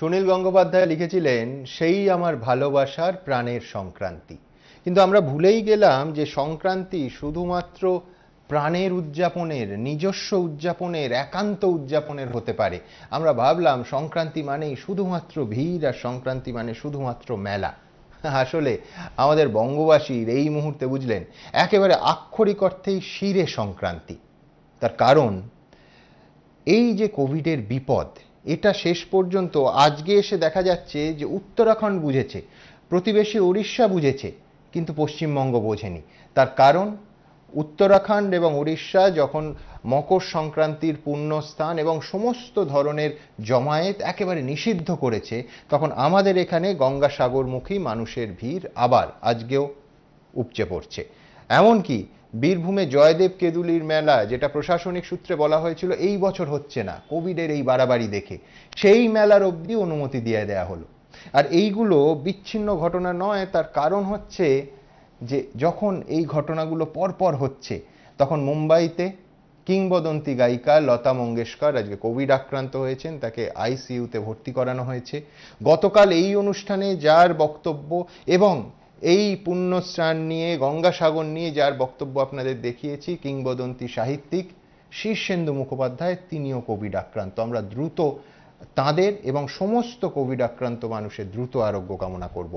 সুনীল গঙ্গোপাধ্যায় লিখেছিলেন, সেই আমার ভালোবাসার প্রাণের সংক্রান্তি। কিন্তু আমরা ভুলেই গেলাম যে সংক্রান্তি শুধুমাত্র প্রাণের উদযাপনের, নিজস্ব উদযাপনের, একান্ত উদযাপনের হতে পারে। আমরা ভাবলাম সংক্রান্তি মানেই শুধুমাত্র ভিড়, আর সংক্রান্তি মানে শুধুমাত্র মেলা। আসলে আমাদের বঙ্গবাসীর এই মুহূর্তে বুঝলেন একেবারে আক্ষরিক অর্থেই শিরে সংক্রান্তি। তার কারণ এই যে কোভিডের বিপদ, এটা শেষ পর্যন্ত আজকে এসে দেখা যাচ্ছে যে উত্তরাখণ্ড বুঝেছে, প্রতিবেশী উড়িষ্যা বুঝেছে, কিন্তু পশ্চিমবঙ্গ বোঝেনি। তার কারণ উত্তরাখণ্ড এবং উড়িষ্যা যখন মকর সংক্রান্তির পুণ্যস্থান এবং সমস্ত ধরনের জমায়েত একেবারে নিষিদ্ধ করেছে, তখন আমাদের এখানে গঙ্গাসাগরমুখী মানুষের ভিড় আবার আজকেও উপচে পড়ছে। এমনকি বীরভূমে জয়দেব কেঁদুলির মেলা, যেটা প্রশাসনিক সূত্রে বলা হয়েছিল এই বছর হচ্ছে না কোভিডের এই বাড়াবাড়ি দেখে, সেই মেলার অবধি অনুমতি দিয়ে দেয়া হলো। আর এইগুলো বিচ্ছিন্ন ঘটনা নয়, তার কারণ হচ্ছে যে যখন এই ঘটনাগুলো পরপর হচ্ছে, তখন মুম্বাইতে কিংবদন্তি গায়িকা লতা মঙ্গেশকর আজকে কোভিড আক্রান্ত হয়েছেন, তাকে আইসিইউতে ভর্তি করানো হয়েছে। গতকাল এই অনুষ্ঠানে যার বক্তব্য এবং এই পুণ্যস্নান নিয়ে, গঙ্গাসাগর নিয়ে যার বক্তব্য আপনাদের দেখিয়েছি, কিংবদন্তি সাহিত্যিক শীর্ষেন্দু মুখোপাধ্যায়, তিনিও কোভিড আক্রান্ত। আমরা দ্রুত তাঁদের এবং সমস্ত কোভিড আক্রান্ত মানুষের দ্রুত আরোগ্য কামনা করব।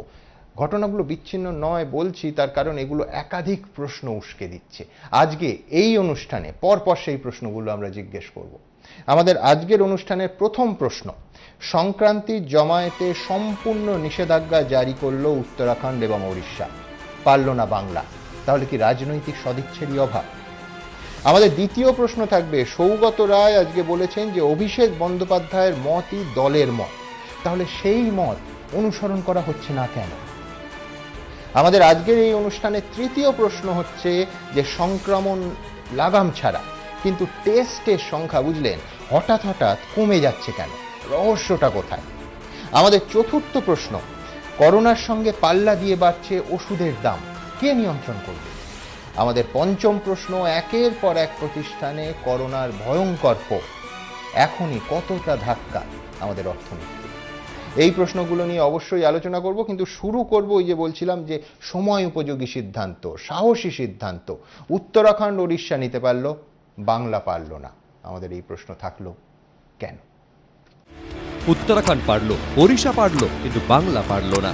ঘটনাগুলো বিচ্ছিন্ন নয় বলছি তার কারণ এগুলো একাধিক প্রশ্ন উস্কে দিচ্ছে। আজকে এই অনুষ্ঠানে পরপর সেই প্রশ্নগুলো আমরা জিজ্ঞেস করব। আমাদের আজকের অনুষ্ঠানের প্রথম প্রশ্ন, সংক্রান্তির জমায়েতে সম্পূর্ণ নিষেধাজ্ঞা জারি করলো উত্তরাখণ্ড এবং ওড়িশা, পারল না বাংলা, তাহলে কি রাজনৈতিক সদিচ্ছেরই অভাব? আমাদের দ্বিতীয় প্রশ্ন থাকবে, সৌগত রায় আজকে বলেছেন যে অভিষেক বন্দ্যোপাধ্যায়ের মতই দলের মত, তাহলে সেই মত অনুসরণ করা হচ্ছে না কেন? আমাদের আজকের এই অনুষ্ঠানের তৃতীয় প্রশ্ন হচ্ছে যে সংক্রমণ লাগাম ছাড়া, কিন্তু টেস্টের সংখ্যা বুঝলেন হঠাৎ হঠাৎ কমে যাচ্ছে কেন, রহস্যটা কোথায়? আমাদের চতুর্থ প্রশ্ন, করোনার সঙ্গে পাল্লা দিয়ে বাড়ছে ওষুধের দাম, কে নিয়ন্ত্রণ করবে? আমাদের পঞ্চম প্রশ্ন, একের পর এক প্রতিষ্ঠানে করোনার ভয়ঙ্কর প্রভাব, এখনই কতটা ধাক্কা আমাদের অর্থনীতি? এই প্রশ্নগুলো নিয়ে অবশ্যই আলোচনা করব, কিন্তু শুরু করব ওই যে বলছিলাম যে সময় উপযোগী সিদ্ধান্ত, সাহসী সিদ্ধান্ত। উত্তরাখণ্ড ওড়িশা নিতে পারলো, বাংলা পারল না। আমাদের এই প্রশ্ন থাকলো কেন? উত্তরাখণ্ড পারল, ওড়িশা পারল, কিন্তু বাংলা পারল না।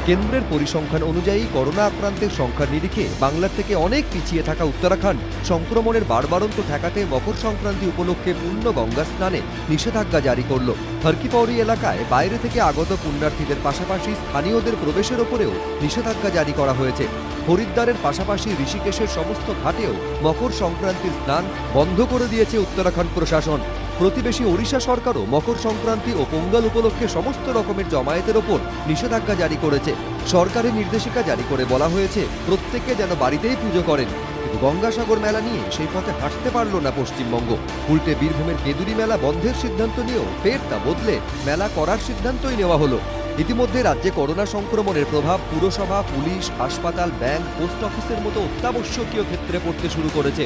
কেন্দ্রের পরিসংখ্যান অনুযায়ী করোনা আক্রান্তের সংখ্যার নিরিখে বাংলার থেকে অনেক পিছিয়ে থাকা উত্তরাখণ্ড সংক্রমণের বাড়বাড়ন্ত ঠেকাতে মকর সংক্রান্তি উপলক্ষে পূর্ণ গঙ্গা স্নানে নিষেধাজ্ঞা জারি করল। হরকিপৌড়ি এলাকায় বাইরে থেকে আগত পুণ্যার্থীদের পাশাপাশি স্থানীয়দের প্রবেশের ওপরেও নিষেধাজ্ঞা জারি করা হয়েছে। হরিদ্বারের পাশাপাশি ঋষিকেশের সমস্ত ঘাটেও মকর সংক্রান্তির স্নান বন্ধ করে দিয়েছে উত্তরাখণ্ড প্রশাসন। প্রতিবেশী ওড়িশা সরকারও মকর সংক্রান্তি ও পোঙ্গল উপলক্ষে সমস্ত রকমের জমায়েতের ওপর নিষেধাজ্ঞা জারি করেছে। সরকারের নির্দেশিকা জারি করে বলা হয়েছে প্রত্যেকে যেন বাড়িতেই পুজো করেন। কিন্তু গঙ্গাসাগর মেলা নিয়ে সেই পথে হাঁটতে পারল না পশ্চিমবঙ্গ। উল্টে বীরভূমের কেঁদুলি মেলা বন্ধের সিদ্ধান্ত নিয়েও ফের তা বদলে মেলা করার সিদ্ধান্তই নেওয়া হলো। ইতিমধ্যে রাজ্যে করোনা সংক্রমণের প্রভাব পুরসভা, পুলিশ, হাসপাতাল, ব্যাংক, পোস্ট অফিসের মতো অত্যাবশ্যকীয় ক্ষেত্রে পড়তে শুরু করেছে।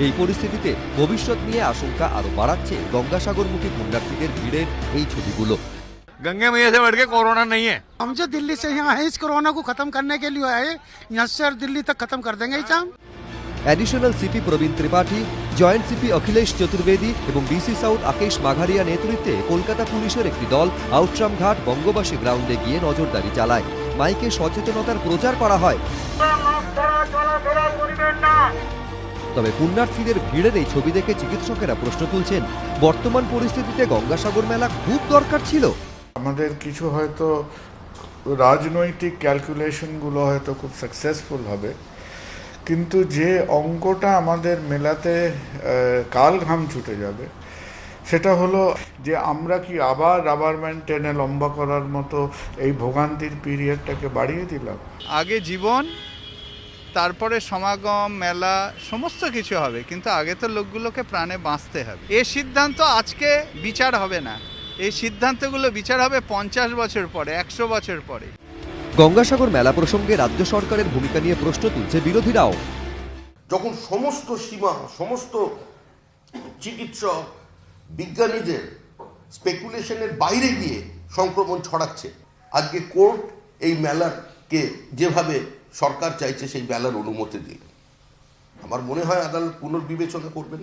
এই পরিস্থিতিতে ভবিষ্যৎ নিয়ে আশঙ্কা আরো বাড়াচ্ছে গঙ্গাসাগরমুখী পুণ্যার্থীদের ভিড়ের এই ছবিগুলো। गंगे मैया से बढ़ के कोरोना नहीं है। हम जो दिल्ली से यहाँ है इस कोरोना को खत्म करने के लिए आए, यहाँ से दिल्ली तक खत्म कर देंगे इसे हम। Additional CP Praveen Tripathi, joint CP Akhilesh Chaturvedi এবং ডিসি সাউথ আকেশ মাঘারিয়া নেতৃত্বে কলকাতা পুলিশের একটি দল আউটরাম ঘাট বঙ্গবাসী গ্রাউন্ডে গিয়ে নজরদারি চালায়। মাইকে সচেতনতার প্রচার করা হয়। তবে পুণ্যার্থীদের ভিড়ের এই ছবি দেখে চিকিৎসকেরা প্রশ্ন তুলছেন, বর্তমান পরিস্থিতিতে গঙ্গাসাগর মেলা খুব দরকার ছিল। আমাদের কিছু হয়তো রাজনৈতিক ক্যালকুলেশনগুলো হয়তো খুব সাকসেসফুল হবে, কিন্তু যে অঙ্কটা আমাদের মেলাতে কাল ঘাম ছুটে যাবে সেটা হলো যে আমরা কি আবার রাবার ব্যান্ড টেনে লম্বা করার মতো এই ভোগান্তির পিরিয়ডটাকে বাড়িয়ে দিলাম। আগে জীবন, তারপরে সমাগম, মেলা সমস্ত কিছু হবে, কিন্তু আগে তো লোকগুলোকে প্রাণে বাঁচতে হবে। এই সিদ্ধান্ত আজকে বিচার হবে না, এই সিদ্ধান্তগুলো বিচার হবে 50 বছর পরে, 100 বছর পরে। গঙ্গাসাগর মেলা প্রসঙ্গে রাজ্য সরকারের ভূমিকা নিয়ে প্রশ্ন তুলছে বিরোধীরাও। যখন সমস্ত সীমা, সমস্ত চিকিৎসক, বিজ্ঞানীদের স্পেকুলেশনের বাইরে গিয়ে সংক্রমণ ছড়াচ্ছে। আজকে কোর্ট এই মেলাকে যেভাবে সরকার চাইছে সেই মেলার অনুমতি দিল, আমার মনে হয় আদালত পুনর্বিবেচনা করবেন।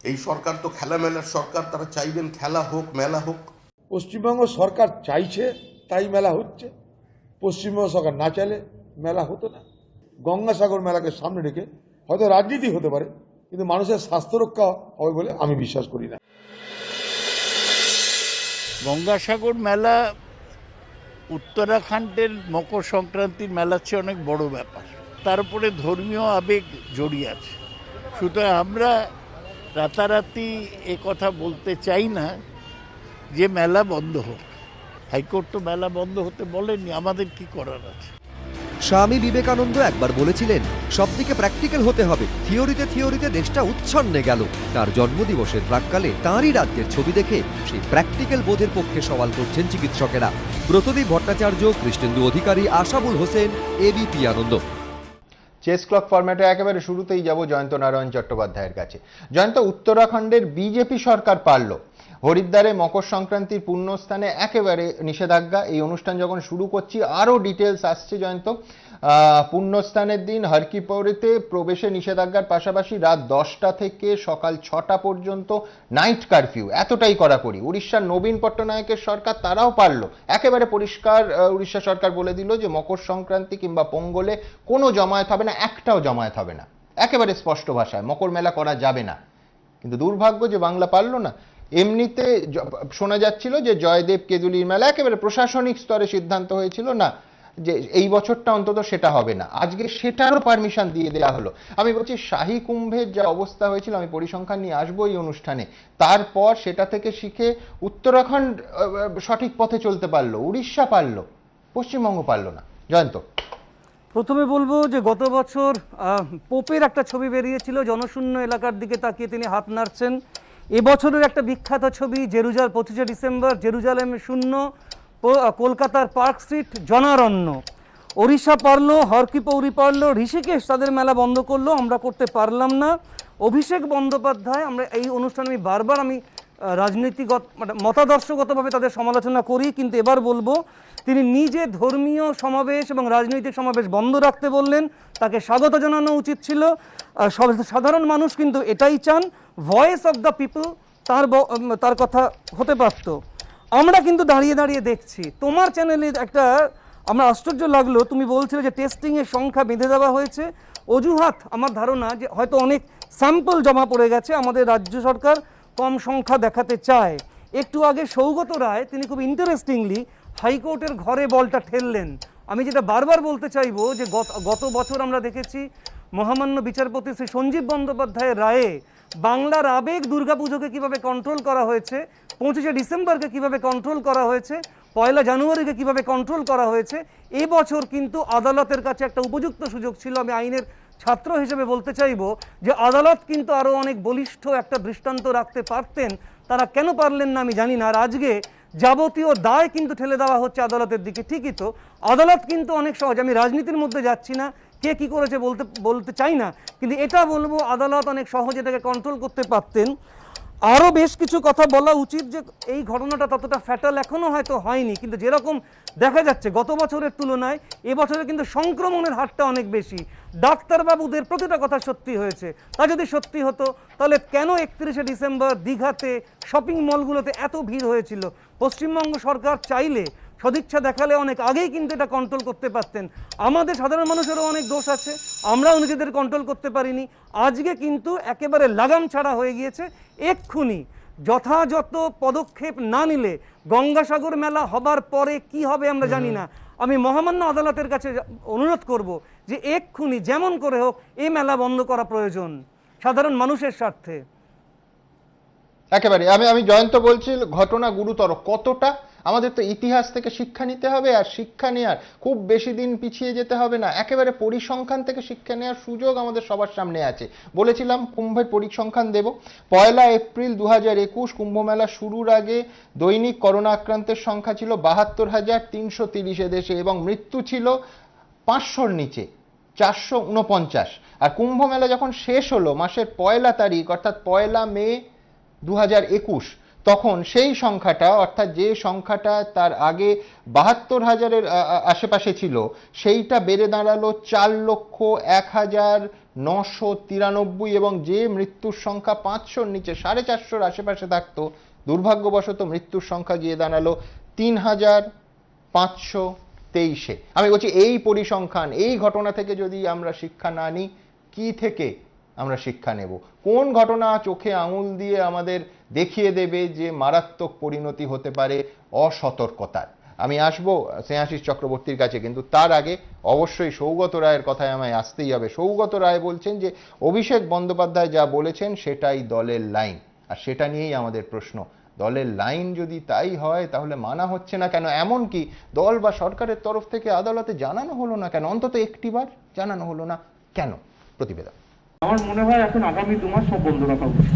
এই সরকার তো খেলা মেলার সরকার, তারা চাইবেন খেলা হোক, মেলা হোক। পশ্চিমবঙ্গ সরকার চাইছে তাই মেলা হচ্ছে, পশ্চিমবঙ্গ সরকার না চাইলে মেলা হতো না। গঙ্গাসাগর মেলাকে সামনে রেখে হয়তো রাজনীতি হতে পারে, কিন্তু মানুষের স্বাস্থ্য রক্ষা হবে বলে আমি বিশ্বাস করি না। গঙ্গাসাগর মেলা উত্তরাখণ্ডের মকর সংক্রান্তির মেলার চেয়ে অনেক বড় ব্যাপার, তার উপরে ধর্মীয় আবেগ জড়িয়ে আছে। সুতরাং আমরা রাতারাতি এ কথা বলতে চাই না যে মেলা বন্ধ হোক। হাইকোর্ট তো মেলা বন্ধ হতে বলেনি, আমাদের কি করার আছে। স্বামী বিবেকানন্দ একবার বলেছিলেন, সবদিকে প্র্যাকটিক্যাল হতে হবে। থিওরিতে দেশটা উচ্ছন্নে গেল। তার জন্মদিবসের প্রাক্কালে তাঁরই রাজ্যের ছবি দেখে সেই প্র্যাকটিক্যাল বোধের পক্ষে সওয়াল করছেন চিকিৎসকেরা। ব্রতদীপ ভট্টাচার্য, কৃষ্ণেন্দু অধিকারী, আশাবুল হোসেন, এবিপি আনন্দ। চেস ক্লক ফরম্যাটে একেবারে শুরুতেই যাব জয়ন্ত নারায়ণ চট্টোপাধ্যায়ের কাছে। জয়ন্ত, উত্তরাখণ্ডের বিজেপি সরকার পারল হরিদ্বারে মকর সংক্রান্তির পুণ্যস্থানে একেবারে নিষেধাজ্ঞা। এই অনুষ্ঠান যখন শুরু করছি আরও ডিটেলস আসছে জয়ন্ত। পুণ্যস্থানের দিন হরকি পৌরিতে প্রবেশে নিষেধাজ্ঞার পাশাপাশি রাত 10টা থেকে সকাল 6টা পর্যন্ত নাইট কারফিউ, এতটাই কড়াকড়ি। উড়িষ্যার নবীন পট্টনায়কের সরকার তারাও পারল, একেবারে পরিষ্কার উড়িষ্যা সরকার বলে দিল যে মকর সংক্রান্তি কিংবা পোঙ্গলে কোনো জমায়েত হবে না, একটাও জমায়েত হবে না, একেবারে স্পষ্ট ভাষায় মকর মেলা করা যাবে না। কিন্তু দুর্ভাগ্য যে বাংলা পারল না। এমনিতে শোনা যাচ্ছিল যে জয়দেব কেদুলির মেলা একেবারে প্রশাসনিক স্তরে সিদ্ধান্ত হয়েছিল না যে এই বছরটা অন্তত সেটা হবে না, আজকে সেটারও পারমিশন দিয়ে দেওয়া হলো। আমি বলছি শাহী কুম্ভের যা অবস্থা হয়েছিল, আমি পরিসংখ্যান নিয়ে আসবো এই অনুষ্ঠানে, তারপর সেটা থেকে শিখে উত্তরাখণ্ড সঠিক পথে চলতে পারলো, উড়িষ্যা পারলো, পশ্চিমবঙ্গ পারলো না। জয়ন্ত, প্রথমে বলবো যে গত বছর পোপের একটা ছবি বেরিয়েছিল, জনশূন্য এলাকার দিকে তাকিয়ে তিনি হাত নাড়ছেন। এবছরের একটা বিখ্যাত ছবি জেরুজাল 25শে ডিসেম্বর, জেরুজালেমে শূন্য, কলকাতার পার্ক স্ট্রিট জনারণ্য। ওড়িশা পারলো, হরকি পৌরি পারলো, ঋষিকেশ তাদের মেলা বন্ধ করলো, আমরা করতে পারলাম না। অভিষেক বন্দ্যোপাধ্যায়, আমরা এই অনুষ্ঠানে বারবার আমি রাজনীতিগত মতাদর্শগতভাবে তাদের সমালোচনা করি, কিন্তু এবার বলবো তিনি নিজে ধর্মীয় সমাবেশ এবং রাজনৈতিক সমাবেশ বন্ধ রাখতে বললেন, তাকে স্বাগত জানানো উচিত ছিল। সাধারণ মানুষ কিন্তু এটাই চান, ভয়েস অফ দ্য পিপল তার কথা হতে পারত। আমরা কিন্তু দাঁড়িয়ে দাঁড়িয়ে দেখছি তোমার চ্যানেলে একটা, আমার আশ্চর্য লাগলো, তুমি বলছিলে যে টেস্টিংয়ের সংখ্যা বেঁধে দেওয়া হয়েছে। অজুহাত আমার ধারণা যে হয়তো অনেক স্যাম্পল জমা পড়ে গেছে, আমাদের রাজ্য সরকার কম সংখ্যা দেখাতে চায়। একটু আগে সৌগত রায় তিনি খুব ইন্টারেস্টিংলি হাইকোর্টের ঘরে বলটা ঠেললেন। আমি যেটা বারবার বলতে চাইবো যে গত বছর আমরা দেখেছি মহামান্য বিচারপতি শ্রী সঞ্জীব বন্দ্যোপাধ্যায়ের রায়ে বাংলার আবেগ দুর্গাপুজোকে কিভাবে কন্ট্রোল করা হয়েছে, 25শে ডিসেম্বরকে কিভাবে কন্ট্রোল করা হয়েছে, 1 জানুয়ারিকে কিভাবে কন্ট্রোল করা হয়েছে। এবছর কিন্তু আদালতের কাছে একটা উপযুক্ত সুযোগ ছিল। আমি আইনের ছাত্র হিসেবে বলতে চাইবো যে আদালত কিন্তু আরও অনেক বলিষ্ঠ একটা দৃষ্টান্ত রাখতে পারতেন, তারা কেন পারলেন না আমি জানি না। আর আজকে যাবতীয় দায় কিন্তু ঠেলে দেওয়া হচ্ছে আদালতের দিকে। ঠিকই তো, আদালত কিন্তু অনেক সহজ, আমি রাজনীতির মধ্যে যাচ্ছি না, কে কি করেছে বলতে চাই না, কিন্তু এটা বলবো আদালত অনেক সহজে এটাকে কন্ট্রোল করতে পারতেন। আরও বেশ কিছু কথা বলা উচিত যে এই ঘটনাটা ততটা ফ্যাটাল এখনও হয়তো হয়নি, কিন্তু যেরকম দেখা যাচ্ছে গত বছরের তুলনায় এবছরে কিন্তু সংক্রমণের হারটা অনেক বেশি। ডাক্তারবাবুদের প্রতিটা কথা সত্যি হয়েছে, তা যদি সত্যি হতো তাহলে কেন 31শে ডিসেম্বর দীঘাতে শপিং মলগুলোতে এত ভিড় হয়েছিল? পশ্চিমবঙ্গ সরকার চাইলে, সদিচ্ছা দেখালে অনেক আগেই কিন্তু এটা কন্ট্রোল করতে পারতেন। আমাদের সাধারণ মানুষেরও অনেক দোষ আছে, আমরাও নিজেদের কন্ট্রোল করতে পারিনি। আজকে কিন্তু একেবারে লাগাম ছাড়া হয়ে গিয়েছে। এক্ষুনি যথাযথ পদক্ষেপ না নিলে গঙ্গাসাগর মেলা হবার পরে কি হবে আমরা জানি না। আমি মহামান্য আদালতের কাছে অনুরোধ করব যে এক্ষুনি যেমন করে হোক এই মেলা বন্ধ করা প্রয়োজন সাধারণ মানুষের স্বার্থে। একেবারে আমি জয়ন্ত বলছি, ঘটনা গুরুতর কতটা, আমাদের তো ইতিহাস থেকে শিক্ষা নিতে হবে, আর শিক্ষা নেওয়ার খুব বেশি দিন পিছিয়ে যেতে হবে না, একেবারে পরিসংখ্যান থেকে শিক্ষা নেওয়ার সুযোগ আমাদের সবার সামনে আছে। বলেছিলাম কুম্ভের পরিসংখ্যান দেব। 1 এপ্রিল 2021 কুম্ভ মেলা শুরুর আগে দৈনিক করোনা আক্রান্তের সংখ্যা ছিল 72,330 দেশে এবং মৃত্যু ছিল 500-র নিচে, 449। আর কুম্ভ মেলা যখন শেষ হলো মাসের 1 তারিখ অর্থাৎ 1 মে 2021, তখন সেই সংখ্যাটা, অর্থাৎ যে সংখ্যাটা তার আগে ৭২,০০০-এর আশেপাশে ছিল, সেইটা বেড়ে দাঁড়ালো ৪,০১,৯৯৩, এবং যে মৃত্যুর সংখ্যা ৫০০-র নিচে ৪৫০-র আশেপাশে থাকতো, দুর্ভাগ্যবশত মৃত্যুর সংখ্যা গিয়ে দাঁড়ালো ৩,৫২৩-এ। আমি বলছি এই পরিসংখ্যান, এই ঘটনা থেকে যদি আমরা শিক্ষা না নিই, কি থেকে আমরা শিক্ষা নেব? কোন ঘটনা চোখে আঙুল দিয়ে আমাদের দেখিয়ে দেবে যে মারাত্মক পরিণতি হতে পারে অসতর্কতার? আমি আসবো স্নেহাশিস চক্রবর্তীর কাছে, কিন্তু তার আগে অবশ্যই সৌগত রায়ের কথায় আমায় আসতেই হবে। সৌগত রায় বলছেন যে অভিষেক বন্দ্যোপাধ্যায় যা বলেছেন সেটাই দলের লাইন, আর সেটা নিয়েই আমাদের প্রশ্ন। দলের লাইন যদি তাই হয়, তাহলে মানা হচ্ছে না কেন? এমনকি দল বা সরকারের তরফ থেকে আদালতে জানানো হলো না কেন? অন্তত একটিবার জানানো হলো না কেন? প্রতিবেদন। আমার মনে হয় এখন আগামী 2 মাস সব বন্ধ রাখা উচিত,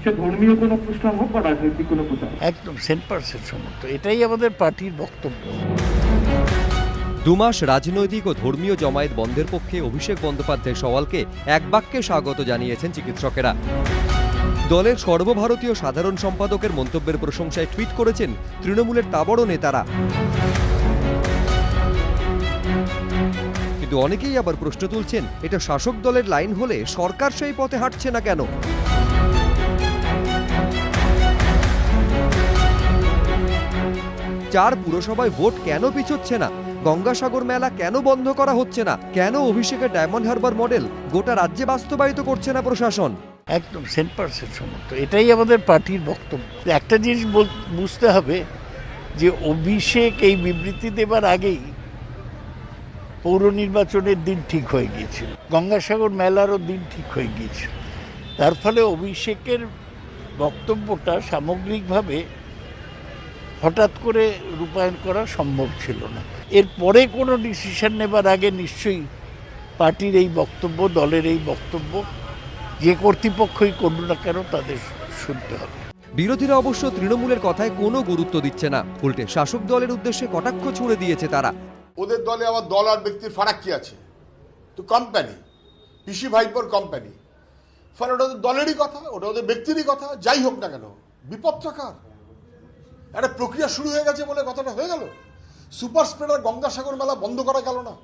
সে ধর্মীয় কোনো প্রশ্ন হোক বা রাজনৈতিক কোনো প্রচার। একদম 100% সম্মত, এটাই আমাদের পার্টির বক্তব্য। 2 মাস রাজনৈতিক ও ধর্মীয় জমায়েত বন্ধের পক্ষে অভিষেক বন্দ্যোপাধ্যায় সওয়ালকে এক বাক্যে স্বাগত জানিয়েছেন চিকিৎসকেরা। দলের সর্বভারতীয় সাধারণ সম্পাদকের মন্তব্যের প্রশংসায় টুইট করেছেন তৃণমূলের তাবড় নেতারা। কিন্তু অনেকেই আবার প্রশ্ন তুলছেন, এটা শাসক দলের লাইন হলে সরকার সেই পথে হাঁটছে না কেন? চার পুরসভায় ভোট কেন পিছোচ্ছে না? গঙ্গাসাগর মেলা কেন বন্ধ করা হচ্ছে না? কেন অভিষেকের ডায়মন্ড হারবার মডেল গোটা রাজ্যে বাস্তবায়িত করছে না প্রশাসন? একদম 100% সম্মত, এটাই আমাদের পার্টির বক্তব্য। একটা জিনিস বুঝতে হবে যে অভিষেক এই বিবৃতি দেবার আগেই পৌর নির্বাচনের দিন ঠিক হয়ে গিয়েছিল, গঙ্গাসাগর মেলারও দিন ঠিক হয়ে গিয়েছিল। তার ফলে অভিষেকের বক্তব্যটা সামগ্রিকভাবে হঠাৎ করে রূপায়ণ করা সম্ভব ছিল না। এরপরে কোনো ডিসিশন নেবার আগে নিশ্চয়ই পার্টির এই বক্তব্য, দলের এই বক্তব্য যে কর্তৃপক্ষই করুন না কেন তাদের শুনতে হবে। বিরোধীরা অবশ্য তৃণমূলের কথায় কোনো গুরুত্ব দিচ্ছে না, উল্টে শাসক দলের উদ্দেশ্যে কটাক্ষ ছুড়ে দিয়েছে তারা। ওদের দলে আবার দল আর ব্যক্তির ফারাক কি আছে? তো কোম্পানি, পিসি ভাইপোর কোম্পানি, ফলে ওটা ওদের দলেরই কথা, ওটা ওদের ব্যক্তিরই কথা, যাই হোক না কেন। বিপদটা কার? একটা প্রক্রিয়া শুরু হয়ে গেছে বলে কথাটা হয়ে গেল। সুপার স্প্রেডার গঙ্গাসাগর মেলা বন্ধ করা গেল না,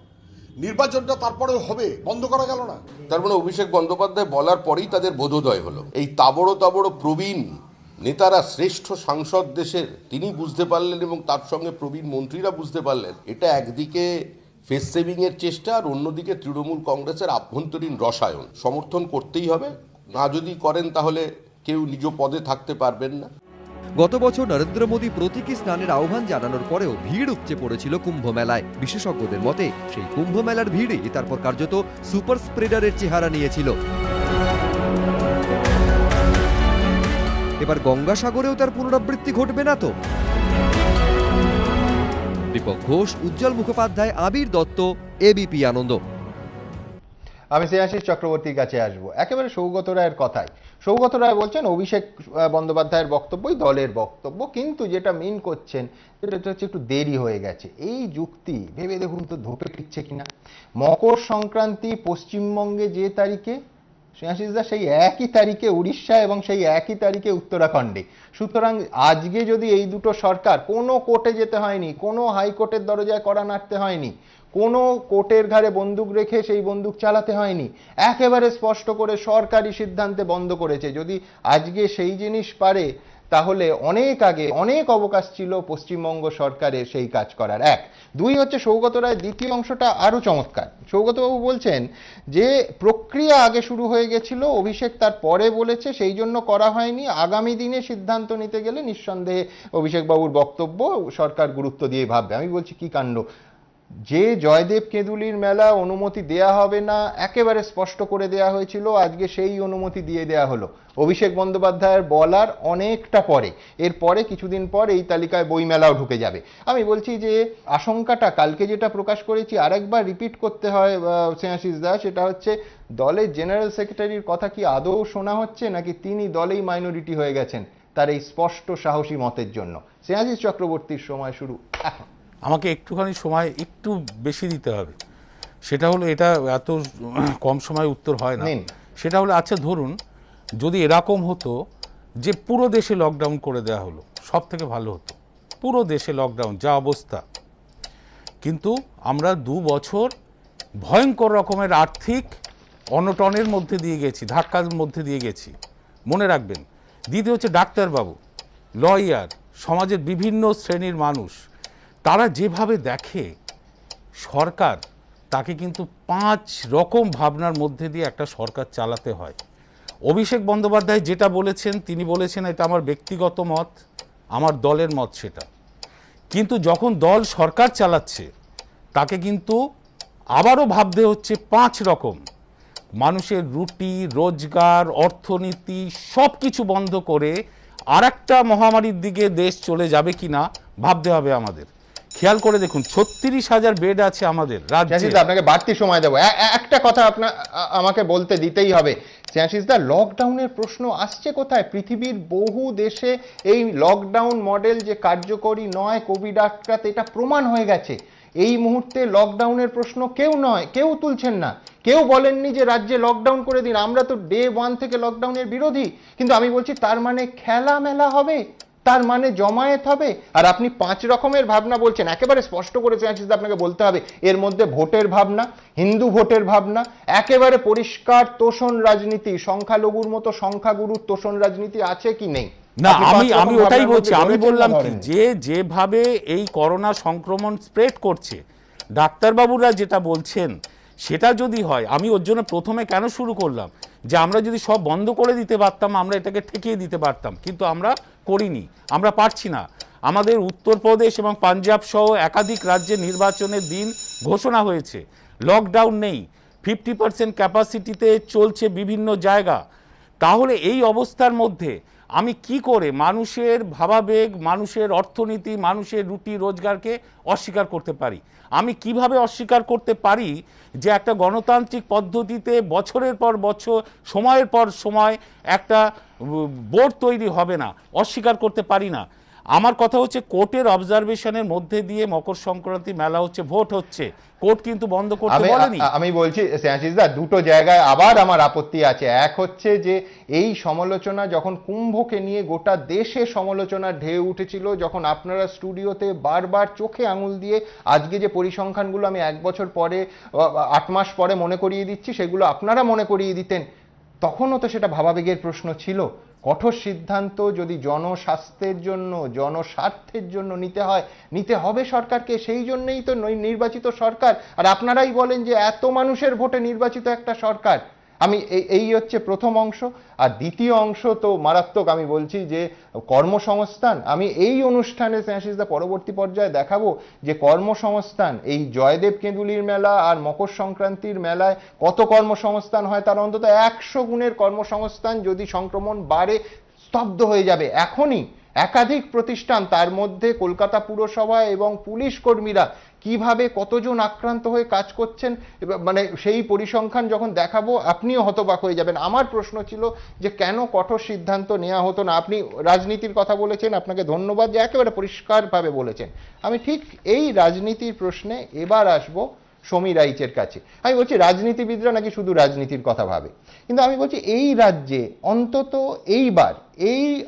নির্বাচনটা তারপরেও হবে, বন্ধ করা গেল না। তার মানে অভিষেক বন্দ্যোপাধ্যায় বলার পরেই তাদের বোধোদয় হলো। এই তাবড় তাবড় প্রবীণ নেতারা, শ্রেষ্ঠ সাংসদ দেশের, তিনি বুঝতে পারলেন এবং তার সঙ্গে প্রবীণ মন্ত্রীরা বুঝতে পারলেন এটা একদিকে ফেস সেভিং এর চেষ্টা, আর অন্যদিকে তৃণমূল কংগ্রেসের আভ্যন্তরীণ রসায়ন। সমর্থন করতেই হবে, না যদি করেন তাহলে কেউ নিজ পদে থাকতে পারবেন না। গত বছর নরেন্দ্র মোদী প্রতীকী স্নানের আহ্বান জানানোর পরেও ভিড় উপচে পড়েছিল কুম্ভ মেলায়। বিশেষজ্ঞদের মতে সেই কুম্ভ মেলার ভিড়ই তারপর কার্যত সুপার স্প্রেডারের চেহারা নিয়েছিল। এবার গঙ্গাসাগরেও তার পুনরাবৃত্তি ঘটবে না তো? দীপক ঘোষ, উজ্জ্বল মুখোপাধ্যায়, আবির দত্ত, এবিপি আনন্দ। আমি স্নেহাশিস চক্রবর্তীর কাছে আসবো একেবারে সৌগত রায়ের কথায়। সৌগত রায় বলছেন অভিষেক বন্দ্যোপাধ্যায়ের বক্তব্যই দলের বক্তব্য, কিন্তু যেটা মিন করছেন সেটা হচ্ছে একটু দেরি হয়ে গেছে। এই যুক্তি ভেবে দেখুন তো ধোপে টিকছে কিনা। মকর সংক্রান্তি পশ্চিমবঙ্গে যে তারিখে, স্নেহাশিসদা, সেই একই তারিখে উড়িষ্যা এবং সেই একই তারিখে উত্তরাখণ্ডে। সুতরাং আজকে যদি এই দুটো সরকার, কোনো কোর্টে যেতে হয়নি, কোনো হাইকোর্টের দরজায় কড়া নাড়তে হয়নি, কোনো কোর্টের ঘাড়ে বন্দুক রেখে সেই বন্দুক চালাতে হয়নি, একেবারে স্পষ্ট করে সরকারি সিদ্ধান্তে বন্ধ করেছে। যদি আজকে সেই জিনিস পারে, তাহলে অনেক আগে অনেক অবকাশ ছিল পশ্চিমবঙ্গ সরকারের সেই কাজ করার। এক। দুই হচ্ছে সৌগত রায়ের দ্বিতীয় অংশটা আরো চমৎকার। সৌগতবাবু বলছেন যে প্রক্রিয়া আগে শুরু হয়ে গেছিল, অভিষেক তার পরে বলেছে, সেই জন্য করা হয়নি। আগামী দিনে সিদ্ধান্ত নিতে গেলে নিঃসন্দেহে অভিষেক বাবুর বক্তব্য সরকার গুরুত্ব দিয়ে ভাববে। আমি বলছি কি কাণ্ড! যে জয়দেব কেঁদুলির মেলা অনুমতি দেয়া হবে না একেবারে স্পষ্ট করে দেয়া হয়েছিল, আজকে সেই অনুমতি দিয়ে দেয়া হলো অভিষেক বন্দ্যোপাধ্যায়ের বলার অনেকটা পরে। এরপরে কিছুদিন পর এই তালিকায় বইমেলাও ঢুকে যাবে। আমি বলছি যে আশঙ্কাটা কালকে যেটা প্রকাশ করেছি আরেকবার রিপিট করতে হয় স্নেহাশিস দা, সেটা হচ্ছে দলের জেনারেল সেক্রেটারির কথা কি আদৌ শোনা হচ্ছে, নাকি তিনি দলেই মাইনরিটি হয়ে গেছেন তার এই স্পষ্ট সাহসী মতের জন্য? স্নেহাশিস চক্রবর্তীর সময় শুরু এখন। আমাকে একটুখানি সময় একটু বেশি দিতে হবে। সেটা হলো, এটা এত কম সময় উত্তর হয় না। সেটা হলো, আচ্ছা ধরুন যদি এরকম হতো যে পুরো দেশে লকডাউন করে দেওয়া হলো, সব থেকে ভালো হতো। পুরো দেশে লকডাউন, যা অবস্থা। কিন্তু আমরা 2 বছর ভয়ঙ্কর রকমের আর্থিক অনটনের মধ্যে দিয়ে গেছি, ধাক্কার মধ্যে দিয়ে গেছি, মনে রাখবেন। দ্বিতীয় হচ্ছে ডাক্তারবাবু, লয়ার, সমাজের বিভিন্ন শ্রেণীর মানুষ, তারা যেভাবে দেখে সরকার, তাকে কিন্তু 5 রকম ভাবনার মধ্যে দিয়ে একটা সরকার চালাতে হয়। অভিষেক বন্দ্যোপাধ্যায় যেটা বলেছেন, তিনি বলেছেন এটা আমার ব্যক্তিগত মত, আমার দলের মত সেটা। কিন্তু যখন দল সরকার চালাচ্ছে, তাকে কিন্তু আবারও ভাবতে হচ্ছে 5 রকম। মানুষের রুটি, রোজগার, অর্থনীতি সব কিছু বন্ধ করে আর একটা মহামারীর দিকে দেশ চলে যাবে কিনা ভাবতে হবে আমাদের। খেয়াল করে দেখুন, 36,000 বেড আছে আমাদের রাজ্যে। আপনাকে বাড়তি সময় দেবো, একটা কথা আমাকে বলতে দিতেই হবে। শ্রেয়াশিসদা, লকডাউনের প্রশ্ন আসছে কোথায়? পৃথিবীর বহু দেশে এই লকডাউন মডেল যে কার্যকরী নয়, কোভিড আটকাতে, এটা প্রমাণ হয়ে গেছে। এই মুহূর্তে লকডাউনের প্রশ্ন কেউ তুলছেন না। কেউ বলেননি যে রাজ্যে লকডাউন করে দিন। আমরা তো ডে 1 থেকে লকডাউনের বিরোধী, কিন্তু আমি বলছি তার মানে খেলা মেলা হবে, তার মানে জমায়েত হবে। আর আপনি 5 রকমের ভাবনা বলছেন, একেবারে স্পষ্ট করে আপনাকে বলতে হবে, এর মধ্যে ভোটের ভাবনা, হিন্দু ভোটের ভাবনা, একেবারে পরিষ্কার তোষণ রাজনীতি, সংখ্যালঘুর মতো সংখ্যাগুরুর তোষণ রাজনীতি আছে কি নেই? না, আমি ওটাই বলছি। আমি বললাম কি, যেভাবে এই করোনা সংক্রমণ স্প্রেড করছে, ডাক্তারবাবুরা যেটা বলছেন সেটা যদি হয়, আমি ওর জন্য প্রথমে কেন শুরু করলাম যে আমরা যদি সব বন্ধ করে দিতে পারতাম, আমরা এটাকে ঠেকিয়ে দিতে পারতাম, কিন্তু আমরা করিনি, আমরা পারছি না। আমাদের উত্তরপ্রদেশ এবং পাঞ্জাব সহ একাধিক রাজ্যে নির্বাচনের দিন ঘোষণা হয়েছে, লকডাউন নেই, 50% ক্যাপাসিটিতে চলছে বিভিন্ন জায়গা। তাহলে এই অবস্থার মধ্যে আমি কি করে মানুষের ভাবাবেগ, মানুষের অর্থনীতি, মানুষের রুটি রোজগারকে অস্বীকার করতে পারি? আমি কিভাবে অস্বীকার করতে পারি যে একটা গণতান্ত্রিক পদ্ধতিতে বছরের পর বছর, সময়ের পর সময় একটা বোর্ড তৈরি হবে না? অস্বীকার করতে পারি না। আমার কথা হচ্ছে, কোর্টের অবজারভেশনের মধ্যে দিয়ে মকর সংক্রান্তি মেলা হচ্ছে, ভোট হচ্ছে, কোর্ট কিন্তু বন্ধ করতে বলেনি। আমি বলছি শ্রেয়াশিসদা, দুটো জায়গায় আবার আমার আপত্তি আছে। এক হচ্ছে যে এই সমালোচনা যখন কুম্ভকে নিয়ে গোটা দেশে সমালোচনার ঢেউ উঠেছিল, যখন আপনারা স্টুডিওতে বারবার চোখে আঙুল দিয়ে আজকে যে পরিসংখ্যানগুলো আমি 1 বছর পরে, 8 মাস পরে মনে করিয়ে দিচ্ছি, সেগুলো আপনারা মনে করিয়ে দিতেন, তখনও তো সেটা ভাবাবেগের প্রশ্ন ছিল। কঠোর সিদ্ধান্ত যদি জনস্বাস্থ্যের জন্য, জনস্বার্থের জন্য নিতে হবে সরকারকে, সেই জন্যই তো নির্বাচিত সরকার। আর আপনারাই বলেন যে এত মানুষের ভোটে নির্বাচিত একটা সরকার। এই হচ্ছে প্রথম অংশ। আর দ্বিতীয় অংশ তো মারাত্মক। আমি বলছি যে কর্মসংস্থান, আমি এই অনুষ্ঠানে শ্রেয়াশিসদা পরবর্তী পর্যায়ে দেখাবো যে কর্মসংস্থান, এই জয়দেব কেঁদুলির মেলা আর মকর সংক্রান্তির মেলায় কত কর্মসংস্থান হয়, তার অন্তত 100 গুণের কর্মসংস্থান যদি সংক্রমণ বাড়ে স্তব্ধ হয়ে যাবে। এখনই একাধিক প্রতিষ্ঠান, তার মধ্যে কলকাতা পুরসভা এবং পুলিশ কর্মীরা কিভাবে কতজন আক্রান্ত হয়ে কাজ করছেন, মানে সেই পরিসংখ্যান যখন দেখাবো আপনিও হতবাক হয়ে যাবেন। আমার প্রশ্ন ছিল যে কেন কঠোর সিদ্ধান্ত নেওয়া হতো না? আপনি রাজনীতির কথা বলেছেন, আপনাকে ধন্যবাদ যে একেবারে পরিষ্কারভাবে বলেছেন। আমি ঠিক এই রাজনীতির প্রশ্নে এবার আসবো সমীর রাইচের কাছে। আমি বলছি রাজনীতিবিদরা নাকি শুধু রাজনীতির কথা ভাবে, কিন্তু আমি বলছি এই রাজ্যে অন্তত এইবার,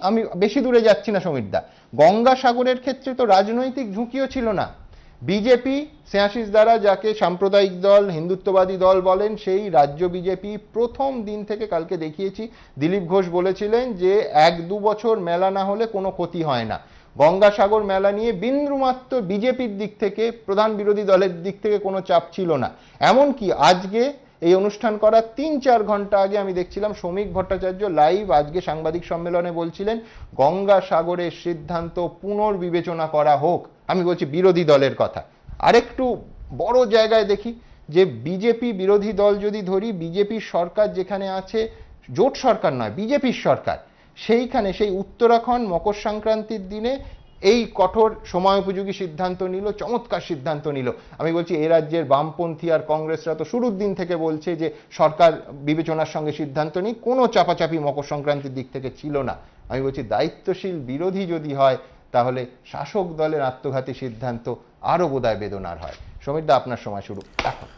আমি বেশি দূরে যাচ্ছি না সমীরদা, গঙ্গাসাগরের ক্ষেত্রে তো রাজনৈতিক ঝুঁকিও ছিল না। বিজেপি, শ্রেয়াশিসদারা যাকে সাম্প্রদায়িক দল, হিন্দুত্ববাদী দল বলেন, সেই রাজ্য বিজেপি প্রথম দিন থেকে, কালকে দেখিয়েছি, দিলীপ ঘোষ বলেছিলেন যে 1-2 বছর মেলা না হলে কোনো ক্ষতি হয় না। গঙ্গাসাগর মেলা নিয়ে বিন্দুমাত্র বিজেপির দিক থেকে, প্রধান বিরোধী দলের দিক থেকে কোনো চাপ ছিল না। এমনকি আজকে এই অনুষ্ঠান করার 3-4 ঘন্টা আগে আমি দেখছিলাম শ্রমিক ভট্টাচার্য লাইভ আজকে সাংবাদিক সম্মেলনে বলছিলেন গঙ্গাসাগরের সিদ্ধান্ত পুনর্বিবেচনা করা হোক। আমি বলছি বিরোধী দলের কথা। আরেকটু বড় জায়গায় দেখি যে বিজেপি বিরোধী দল যদি ধরি, বিজেপির সরকার যেখানে আছে, জোট সরকার নয়, বিজেপির সরকার, সেইখানে সেই উত্তরাখণ্ড মকর সংক্রান্তির দিনে এই কঠোর সময়োপযোগী সিদ্ধান্ত নিল, চমৎকার সিদ্ধান্ত নিল। আমি বলছি এ রাজ্যের বামপন্থী আর কংগ্রেসরা তো শুরুর দিন থেকে বলছে যে সরকার বিবেচনার সঙ্গে সিদ্ধান্ত নিই, কোনো চাপাচাপি মকর সংক্রান্তির দিক থেকে ছিল না। আমি বলছি দায়িত্বশীল বিরোধী যদি হয়, তাহলে শাসক দলের আত্মঘাতী সিদ্ধান্ত আরো বোধহয় বেদনার হয়। সমীরদা, আপনার সময় শুরু এখন।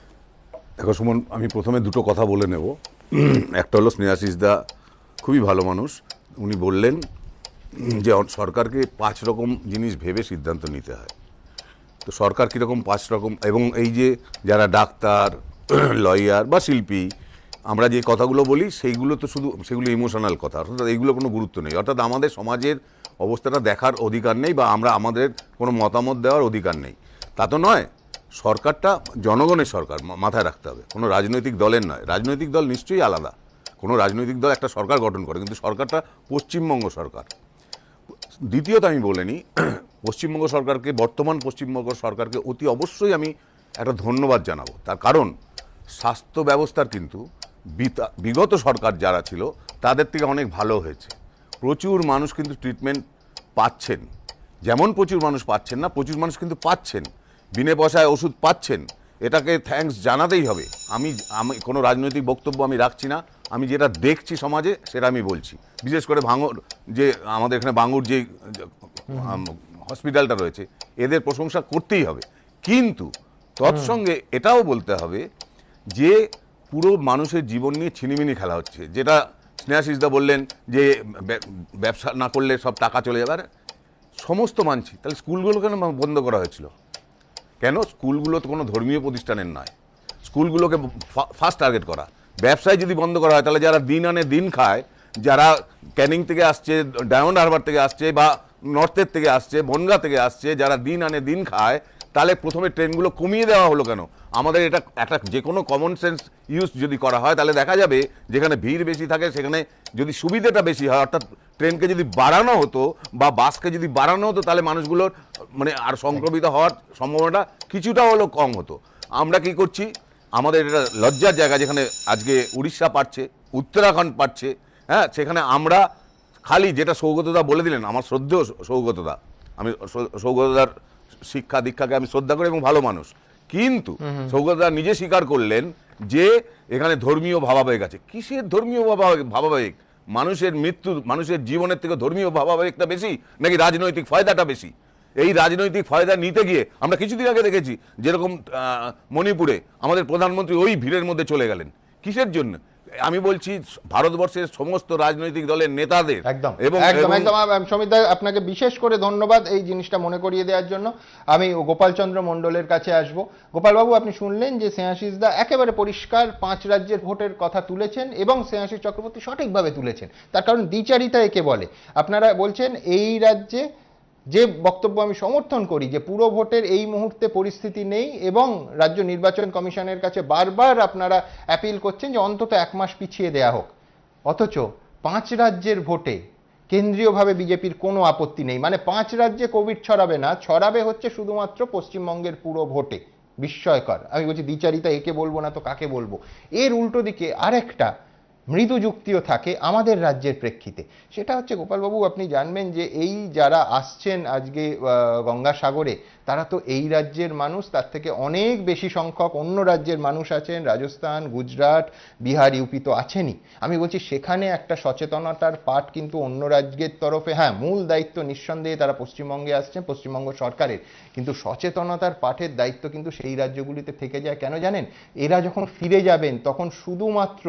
দেখো সুমন, আমি প্রথমে দুটো কথা বলে নেব। একটা হলো স্নেহাশিসদা খুবই ভালো মানুষ, উনি বললেন যে সরকারকে 5 রকম জিনিস ভেবে সিদ্ধান্ত নিতে হয়। তো সরকার কীরকম 5 রকম, এবং এই যে যারা ডাক্তার, লয়ার বা শিল্পী, আমরা যে কথাগুলো বলি সেইগুলো তো শুধু সেগুলো ইমোশনাল কথা, অর্থাৎ এইগুলো কোনো গুরুত্ব নেই, অর্থাৎ আমাদের সমাজের অবস্থাটা দেখার অধিকার নেই বা আমাদের কোনো মতামত দেওয়ার অধিকার নেই। তা তো নয়, সরকারটা জনগণের সরকার, মাথায় রাখতে হবে, কোনো রাজনৈতিক দলের নয়। রাজনৈতিক দল নিশ্চয়ই আলাদা, কোনো রাজনৈতিক দল একটা সরকার গঠন করে, কিন্তু সরকারটা পশ্চিমবঙ্গ সরকার। দ্বিতীয়ত আমি বলে নিই, পশ্চিমবঙ্গ সরকারকে, বর্তমান পশ্চিমবঙ্গ সরকারকে অতি অবশ্যই আমি একটা ধন্যবাদ জানাবো। তার কারণ স্বাস্থ্য ব্যবস্থার কিন্তু বিগত সরকার যারা ছিল তাদের থেকে অনেক ভালো হয়েছে। প্রচুর মানুষ কিন্তু ট্রিটমেন্ট পাচ্ছেন, যেমন প্রচুর মানুষ পাচ্ছেন না, প্রচুর মানুষ কিন্তু পাচ্ছেন, বিনা পয়সায় ওষুধ পাচ্ছেন। এটাকে থ্যাঙ্কস জানাতেই হবে। আমি কোনো রাজনৈতিক বক্তব্য আমি রাখছি না, আমি যেটা দেখছি সমাজে সেটা আমি বলছি। বিশেষ করে ভাঙড়, যে আমাদের এখানে বাঙুর যে হসপিটালটা রয়েছে, এদের প্রশংসা করতেই হবে, কিন্তু তৎসঙ্গে এটাও বলতে হবে যে পুরো মানুষের জীবন নিয়ে ছিনিমিনি খেলা হচ্ছে। যেটা স্নেহাশিসদা বললেন যে ব্যবসা না করলে সব টাকা চলে যাবে, আর সমস্ত মানছি। তাহলে স্কুলগুলো কেন বন্ধ করা হয়েছিল? কেন? স্কুলগুলো তো কোনো ধর্মীয় প্রতিষ্ঠানের নয়, স্কুলগুলোকে ফার্স্ট টার্গেট করা। ব্যবসায় যদি বন্ধ করা হয়, তাহলে যারা দিন আনে দিন খায়, যারা ক্যানিং থেকে আসছে, ডায়মন্ড হারবার থেকে আসছে, বা নর্থের থেকে আসছে, বনগাঁ থেকে আসছে, যারা দিন আনে দিন খায়, তাহলে প্রথমে ট্রেনগুলো কমিয়ে দেওয়া হলো কেন? আমাদের এটা একটা যে কোনো কমন সেন্স ইউজ যদি করা হয়, তাহলে দেখা যাবে যেখানে ভিড় বেশি থাকে সেখানে যদি সুবিধাটা বেশি হয়, অর্থাৎ ট্রেনকে যদি বাড়ানো হতো বা বাসকে যদি বাড়ানো হতো, তাহলে মানুষগুলোর মানে আর সংক্রমিত হওয়ার সম্ভাবনাটা কিছুটা হলেও কম হতো। আমরা কি করছি? আমাদের এটা লজ্জার জায়গা, যেখানে আজকে উড়িষ্যা পাচ্ছে, উত্তরাখণ্ড পাচ্ছে, হ্যাঁ, সেখানে আমরা খালি, যেটা সৌগতদা বলে দিলেন, আমার শ্রদ্ধেয় সৌগতদা, আমি সৌগতদার শিক্ষা দীক্ষাকে আমি শ্রদ্ধা করি এবং ভালো মানুষ, কিন্তু সৌগতদা নিজে স্বীকার করলেন যে এখানে ধর্মীয় ভাবাবেগ আছে। কিসের ধর্মীয় ভাবাবেগ? মানুষের মৃত্যু, মানুষের জীবনের থেকে ধর্মীয় ভাবাবেগটা বেশি নাকি রাজনৈতিক ফায়দাটা বেশি? এই রাজনৈতিক ফায়দা নিতে গিয়ে আমরা কিছুদিন আগে দেখেছি, যেরকম মণিপুরে আমাদের প্রধানমন্ত্রী ওই ভিড়ের মধ্যে চলে গেলেন। কিসের জন্য? আমি বলছি ভারতবর্ষের সমস্ত রাজনৈতিক দলের নেতাদের। একদম সমিত, আপনাকে বিশেষ করে ধন্যবাদ এই জিনিসটা মনে করিয়ে দেওয়ার জন্য। আমি গোপালচন্দ্র মণ্ডলের কাছে আসব। গোপালবাবু, আপনি শুনলেন যে স্নেহাশিসদা একেবারে পরিষ্কার 5 রাজ্যের ভোটের কথা তুলেছেন, এবং স্নেহাশিস চক্রবর্তী সঠিকভাবে তুলেছেন। তার কারণ দ্বিচারিতা একে বলে। আপনারা বলছেন এই রাজ্যে, যে বক্তব্য আমি সমর্থন করি, যে পুরো ভোটের এই মুহূর্তে পরিস্থিতি নেই, এবং রাজ্য নির্বাচন কমিশনের কাছে বারবার আপনারা অ্যাপিল করছেন যে অন্তত 1 মাস পিছিয়ে দেয়া হোক। অথচ 5 রাজ্যের ভোটে কেন্দ্রীয়ভাবে বিজেপির কোনো আপত্তি নেই। মানে 5 রাজ্যে কোভিড ছড়াবে না, ছড়াবে হচ্ছে শুধুমাত্র পশ্চিমবঙ্গের পুরো ভোটে। বিস্ময়কর। আমি বলছি দ্বিচারিতা একে বলবো না তো কাকে বলবো? এর উল্টো দিকে আরেকটা মৃদু যুক্তিও থাকে আমাদের রাজ্যের প্রেক্ষিতে। সেটা হচ্ছে, গোপালবাবু আপনি জানবেন যে এই যারা আসছেন আজকে গঙ্গাসাগরে, তারা তো এই রাজ্যের মানুষ, তার থেকে অনেক বেশি সংখ্যক অন্য রাজ্যের মানুষ আছেন, রাজস্থান, গুজরাট, বিহার, ইউপি তো আছেনই। আমি বলছি সেখানে একটা সচেতনতার পাঠ কিন্তু অন্য রাজ্যের তরফে, হ্যাঁ মূল দায়িত্ব নিঃসন্দেহে তারা পশ্চিমবঙ্গে আসছেন, পশ্চিমবঙ্গ সরকারের, কিন্তু সচেতনতার পাঠের দায়িত্ব কিন্তু সেই রাজ্যগুলিতে থেকে যায়। কেন জানেন? এরা যখন ফিরে যাবেন তখন শুধুমাত্র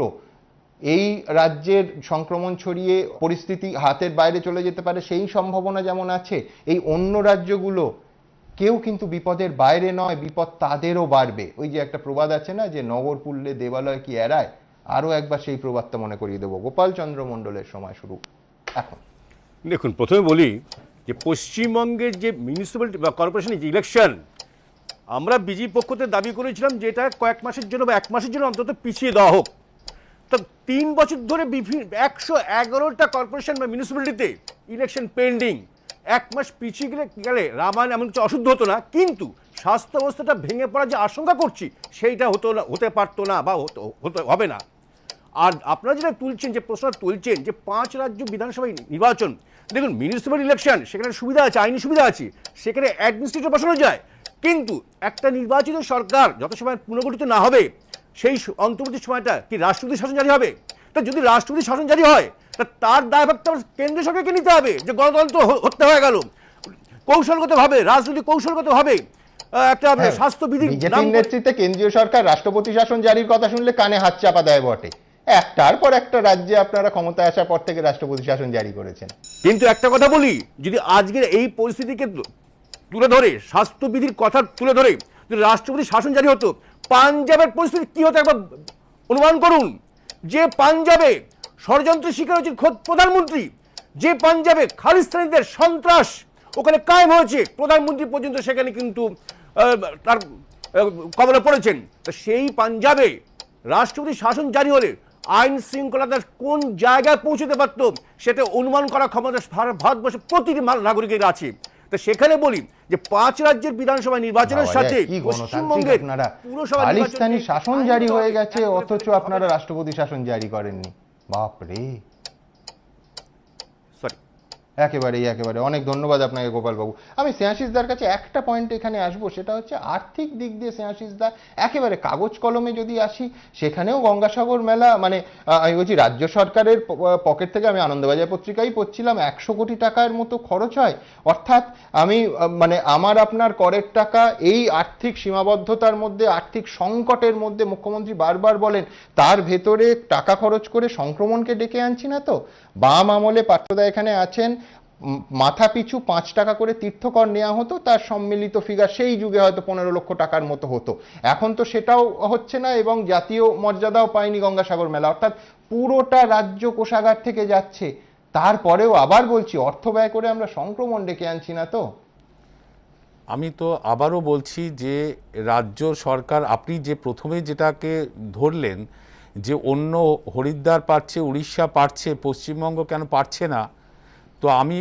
এই রাজ্যের সংক্রমণ ছড়িয়ে পরিস্থিতি হাতের বাইরে চলে যেতে পারে সেই সম্ভাবনা যেমন আছে, এই অন্য রাজ্যগুলো কেউ কিন্তু বিপদের বাইরে নয়, বিপদ তাদেরও বাড়বে। ওই যে একটা প্রবাদ আছে না, যে নগর পুরলে দেবালয় কি এড়ায়, আরও একবার সেই প্রবাদটা মনে করিয়ে দেবো। গোপালচন্দ্র মণ্ডলের সময় শুরু এখন। দেখুন, প্রথমে বলি যে পশ্চিমবঙ্গের যে মিউনিসিপ্যালিটি বা কর্পোরেশনের যে ইলেকশন, আমরা বিজেপি পক্ষতে দাবি করেছিলাম যে এটা কয়েক মাসের জন্য বা 1 মাসের জন্য অন্তত পিছিয়ে দেওয়া হোক। তো 3 বছর ধরে 111টা কর্পোরেশন বা মিউনিসিপ্যালিটিতে ইলেকশন পেন্ডিং। 1 মাস পিছিয়ে গেলে রামায়ণ এমন কিছু অশুদ্ধ হতো না, কিন্তু স্বাস্থ্য অবস্থাটা ভেঙে পড়ার যে আশঙ্কা করছি সেইটা হতে পারতো না বা হবে না। আর আপনারা যেটা তুলছেন, যে প্রশ্নটা তুলছেন যে 5 রাজ্য বিধানসভা নির্বাচন, দেখুন মিউনিসিপ্যাল ইলেকশন সেখানে সুবিধা আছে, আইনি সুবিধা আছে, সেখানে অ্যাডমিনিস্ট্রেটর বসানো যায়, কিন্তু একটা নির্বাচিত সরকার যত সময় পুনর্গঠিত না হবে সেই অন্তর্বর্তী সময়টা কি রাষ্ট্রপতি শাসন জারি হবে? তা যদি রাষ্ট্রপতি শাসন জারি হয়, তা তার দায়ভারটা কেন্দ্রীয় সরকারকে নিতে হবে, যে গণতন্ত্র হত্যা হয়ে গেল। কৌশলগতভাবে, রাজনৈতিক কৌশলগতভাবে একটা স্বাস্থ্যবিধি বিজেপির নেতৃত্বে কেন্দ্রীয় সরকার রাষ্ট্রপতি শাসন জারির কথা শুনলে কানে হাত চাপা দেয় বটে, একটার পর একটা রাজ্যে আপনারা ক্ষমতায় আসার পর থেকে রাষ্ট্রপতি শাসন জারি করেছেন। কিন্তু একটা কথা বলি, যদি আজকের এই পরিস্থিতিকে তুলে ধরে, স্বাস্থ্যবিধির কথা তুলে ধরে যদি রাষ্ট্রপতি শাসন জারি হতো, পাঞ্জাবের পরিস্থিতি কি হতো একবার অনুমান করুন। যে পাঞ্জাবে ষড়যন্ত্রের শিকার হয়েছে খোদ প্রধানমন্ত্রী, যে পাঞ্জাবে খালিস্তানিদের সন্ত্রাস ওখানে কায়েম হয়েছে, প্রধানমন্ত্রী পর্যন্ত সেখানে কিন্তু তার কবলে পড়েছেন। তো সেই পাঞ্জাবে রাষ্ট্রপতি শাসন জারি হলে আইন শৃঙ্খলাটা কোন জায়গায় পৌঁছতে পারত সেটা অনুমান করার ক্ষমতা ভারতবর্ষের প্রতিটি নাগরিকের আছে। তো সেখানে বলি যে 5 রাজ্যের বিধানসভা নির্বাচনের সাথে পশ্চিমবঙ্গের পুরসভা খালিস্তানি শাসন জারি হয়ে গেছে, অথচ আপনারা রাষ্ট্রপতি শাসন জারি করেননি। বাপরে, একেবারে অনেক ধন্যবাদ আপনাকে গোপাল বাবু। আমি স্নেহাশিসদার কাছে একটা পয়েন্ট এখানে আসবো, সেটা হচ্ছে আর্থিক দিক দিয়ে স্নেহাশিসদা একেবারে কাগজ কলমে যদি আসি, সেখানেও গঙ্গাসাগর মেলা মানে আমি বলছি রাজ্য সরকারের পকেট থেকে, আমি আনন্দবাজার পত্রিকায় পড়ছিলাম 100 কোটি টাকার মতো খরচ হয়। অর্থাৎ আমি মানে আমার আপনার করের টাকা এই আর্থিক সীমাবদ্ধতার মধ্যে, আর্থিক সংকটের মধ্যে মুখ্যমন্ত্রী বারবার বলেন তার ভেতরে টাকা খরচ করে সংক্রমণকে ডেকে আনছি না তো। বাম আমলে পাত্রদা এখানে আছেন, মাথা পিছু 5 টাকা করে তীর্থকর নেওয়া হতো, তার সম্মিলিত ফিগার সেই যুগে হয়তো 15 লক্ষ টাকার মতো হতো। এখন তো সেটাও হচ্ছে না এবং জাতীয় মর্যাদাও পায়নি গঙ্গাসাগর মেলা। অর্থাৎ পুরোটা রাজ্য কোষাগার থেকে যাচ্ছে, তারপরেও আবার বলছি অর্থ ব্যয় করে আমরা সংক্রমণ ডেকে আনছি না তো। আমি তো আবারও বলছি যে রাজ্য সরকার, আপনি যে প্রথমে যেটাকে ধরলেন যে অন্য হরিদ্বার পারছে, উড়িষ্যা পারছে, পশ্চিমবঙ্গ কেন পারছে না, তো আমি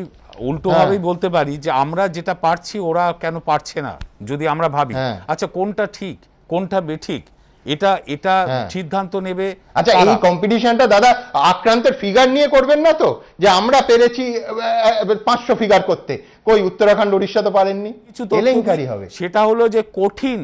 উল্টোভাবেই বলতে পারি যে আমরা যেটা পারছি ওরা কেন পারছে না। যদি আমরা ভাবি আচ্ছা কোনটা ঠিক কোনটা বেঠিক, এটা সিদ্ধান্ত নেবে। আচ্ছা এই কম্পিটিশনটা দাদা আক্রান্তের ফিগার নিয়ে করবেন না তো, যে আমরা পেরেছি 500 ফিগার করতে, কই উত্তরাখণ্ড উড়িষ্যা তো পারেননি, কিছু কেলেঙ্কারি হবে। সেটা হলো যে কঠিন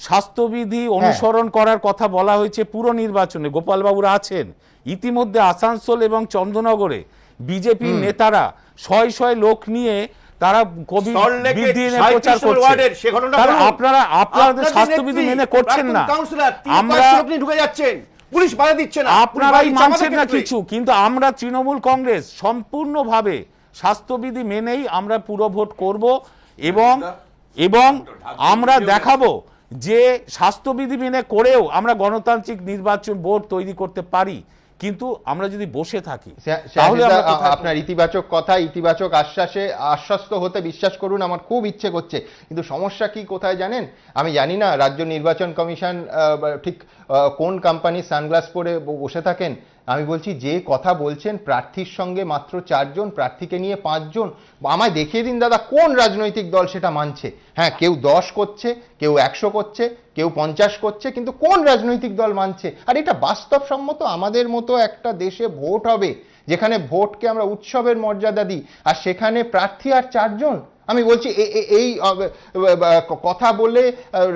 স্বাস্থ্যবিধি অনুসরণ করার কথা বলা হয়েছে পুরো নির্বাচনে। গোপালবাবুরা আছেন, ইতিমধ্যে আসানসোল এবং চন্দ্রনগরে বিজেপি নেতারা 100 লোক নিয়ে তারা কোভিড বিধি নিয়ে প্রচার করছে। কারণ আপনারা আপনাদের স্বাস্থ্যবিধি মেনে করছেন না, আমরা ঢুকে যাচ্ছেন, পুলিশ বাধা দিচ্ছে না, আপনারাই মানছেন না কিছু। কিন্তু আমরা তৃণমূল কংগ্রেস সম্পূর্ণভাবে স্বাস্থ্যবিধি মেনেই আমরা পুরো ভোট করব এবং আমরা দেখাবো যে স্বাস্থ্যবিধি মেনে করেও আমরা গণতান্ত্রিক নির্বাচন বোর্ড তৈরি করতে পারি। কিন্তু আমরা যদি বসে থাকি তাহলে আপনার ইতিবাচক কথা, ইতিবাচক আশ্বাসে আশ্বস্ত হতে বিশ্বাস করুন আমার খুব ইচ্ছে করছে, কিন্তু সমস্যা কি কোথায় জানেন? আমি জানি না রাজ্য নির্বাচন কমিশন ঠিক কোন কোম্পানির সানগ্লাস পরে বসে থাকেন। আমি বলছি যে কথা বলছেন প্রার্থীর সঙ্গে মাত্র 4 জন, প্রার্থীকে নিয়ে 5 জন, আমায় দেখিয়ে দিন দাদা কোন রাজনৈতিক দল সেটা মানছে। হ্যাঁ কেউ 10 করছে, কেউ 100 করছে, কেউ 50 করছে, কিন্তু কোন রাজনৈতিক দল মানছে? আর এটা বাস্তবসম্মত। আমাদের মতো একটা দেশে ভোট হবে যেখানে ভোটকে আমরা উৎসবের মর্যাদা দিই, আর সেখানে প্রার্থী আর 4 জন। আমি বলছি এই কথা বলে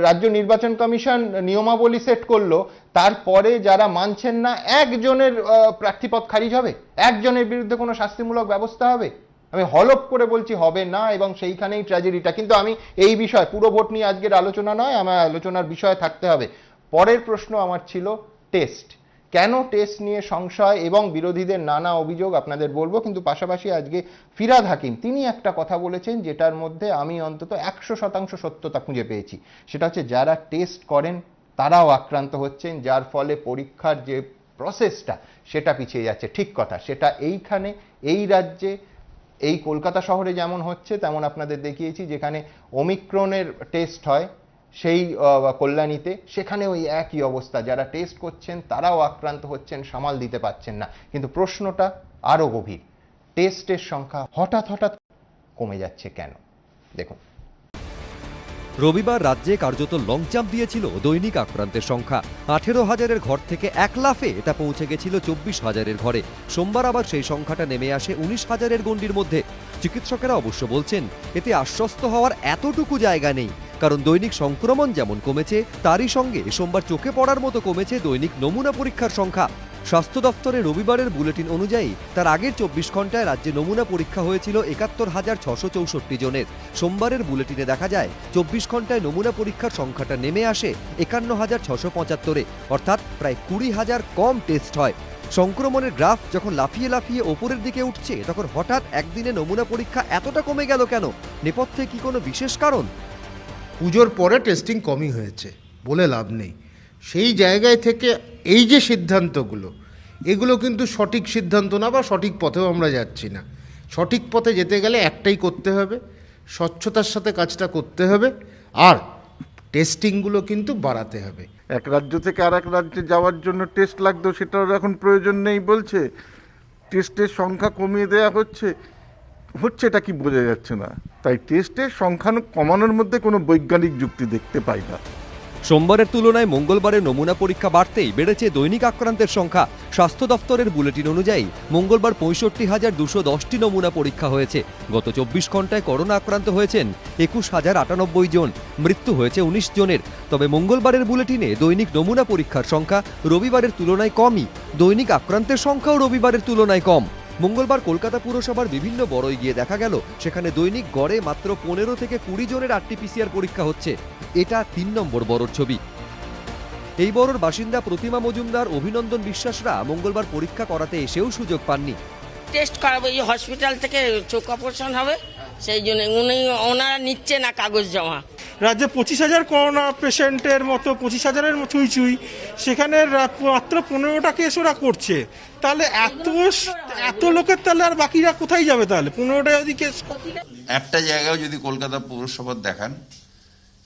রাজ্য নির্বাচন কমিশন নিয়মাবলী সেট করলো, তারপরে যারা মানছেন না একজনের প্রার্থীপদ খারিজ হবে, একজনের বিরুদ্ধে কোনো শাস্তিমূলক ব্যবস্থা হবে। আমি হলফ করে বলছি হবে না, এবং সেইখানেই ট্র্যাজেডিটা। কিন্তু আমি এই বিষয় পুরো ভোট নিয়ে আজকের আলোচনা নয়, আমার আলোচনার বিষয় থাকতে হবে। পরের প্রশ্ন আমার ছিল টেস্ট। কেন টেস্ট নিয়ে সংশয় এবং বিরোধীদের নানা অভিযোগ আপনাদের বলবো, কিন্তু পাশাপাশি আজকে ফিরহাদ হাকিম তিনি একটা কথা বলেছেন যেটার মধ্যে আমি অন্তত 100% সত্যতা খুঁজে পেয়েছি। সেটা হচ্ছে যারা টেস্ট করেন তারাও আক্রান্ত হচ্ছেন, যার ফলে পরীক্ষার যে প্রসেসটা সেটা পিছিয়ে যাচ্ছে। ঠিক কথা, সেটা এইখানে এই রাজ্যে এই কলকাতা শহরে যেমন হচ্ছে তেমন আপনাদের দেখিয়েছি, যেখানে ওমিক্রনের টেস্ট হয় সেই কল্যাণীতে, সেখানে ওই একই অবস্থা, যারা টেস্ট করছেন তারাও আক্রান্ত হচ্ছেন, সামাল দিতে পারছেন না। কিন্তু প্রশ্নটা আরো গভীর, টেস্টের সংখ্যা হঠাৎ কমে যাচ্ছে কেন? দেখুন, রবিবার রাজ্যে কার্যত লং জাম্প দিয়েছিল দৈনিক আক্রান্তের সংখ্যা। 18,000-এর ঘর থেকে 1 লাফে এটা পৌঁছে গেছিল 24,000-এর ঘরে। সোমবার আবার সেই সংখ্যাটা নেমে আসে 19,000-এর গণ্ডির মধ্যে। চিকিৎসকেরা অবশ্য বলছেন এতে আশ্বস্ত হওয়ার এতটুকু জায়গা নেই, কারণ দৈনিক সংক্রমণ যেমন কমেছে তারই সঙ্গে সোমবার চোখে পড়ার মতো কমেছে দৈনিক নমুনা পরীক্ষার সংখ্যা। স্বাস্থ্য দপ্তরের রবিবারের বুলেটিন অনুযায়ী তার আগের 24 ঘন্টায় রাজ্যে নমুনা পরীক্ষা হয়েছিল ৭১,৬64 জনের। সোমবারের বুলেটিনে দেখা যায় 24 ঘন্টায় নমুনা পরীক্ষার সংখ্যাটা নেমে আসে ৫১,৬৭৫-এ, অর্থাৎ প্রায় ২০,০০০ কম টেস্ট হয়। সংক্রমণের গ্রাফ যখন লাফিয়ে লাফিয়ে ওপরের দিকে উঠছে, তখন হঠাৎ একদিনে নমুনা পরীক্ষা এতটা কমে গেল কেন? নেপথ্যে কি কোনো বিশেষ কারণ? পুজোর পরে টেস্টিং কমই হয়েছে বলে লাভ নেই। সেই জায়গায় থেকে এই যে সিদ্ধান্তগুলো, এগুলো কিন্তু সঠিক সিদ্ধান্ত না, বা সঠিক পথেও আমরা যাচ্ছি না। সঠিক পথে যেতে গেলে একটাই করতে হবে, স্বচ্ছতার সাথে কাজটা করতে হবে, আর টেস্টিংগুলো কিন্তু বাড়াতে হবে। এক রাজ্য থেকে আর এক রাজ্যে যাওয়ার জন্য টেস্ট লাগতো, সেটার এখন প্রয়োজন নেই বলছে। টেস্টের সংখ্যা কমিয়ে দেওয়া হচ্ছে, এটা কি বোঝা যাচ্ছে না। তাই টেস্টের সংখ্যা কমানোর মধ্যে কোনো বৈজ্ঞানিক যুক্তি দেখতে পাই না। সোমবারের তুলনায় মঙ্গলবারের নমুনা পরীক্ষা বাড়তেই বেড়েছে দৈনিক আক্রান্তের সংখ্যা। স্বাস্থ্য দপ্তরের বুলেটিন অনুযায়ী মঙ্গলবার ৬৫,২১০টি নমুনা পরীক্ষা হয়েছে। গত ২৪ ঘন্টায় করোনা আক্রান্ত হয়েছেন ২১,০৯৮ জন, মৃত্যু হয়েছে ১৯ জনের। তবে মঙ্গলবারের বুলেটিনে দৈনিক নমুনা পরীক্ষার সংখ্যা রবিবারের তুলনায় কমই, দৈনিক আক্রান্তের সংখ্যাও রবিবারের তুলনায় কম। মঙ্গলবার কলকাতা পুরসভার বিভিন্ন বড়ই গিয়ে দেখা গেল সেখানে দৈনিক গড়ে মাত্র ১৫ থেকে ২০ জনের RT-PCR পরীক্ষা হচ্ছে। এটা ৩ নম্বর বড়র ছবি। এই বড়র বাসিন্দা প্রতিমা মজুমদার, অভিনন্দন বিশ্বাসরা মঙ্গলবার পরীক্ষা করাতে এসেও সুযোগ পাননি। টেস্ট করাবো, এই হসপিটাল থেকে চোখ অপারেশন হবে, সেই জন্য ওনারা নিচ্ছে না কাগজ জমা। রাজ্যে ২৫,০০০ করোনা পেশেন্টের মতো ২৫,০০০-এর ছুঁই ছুঁই, সেখানে মাত্র ১৫টা কেস ওরা করছে। তাহলে এত লোকের তাহলে আর বাকিরা কোথায় যাবে? তাহলে 15টা যদি কেস, একটা জায়গায় যদি কলকাতা পৌরসভার দেখান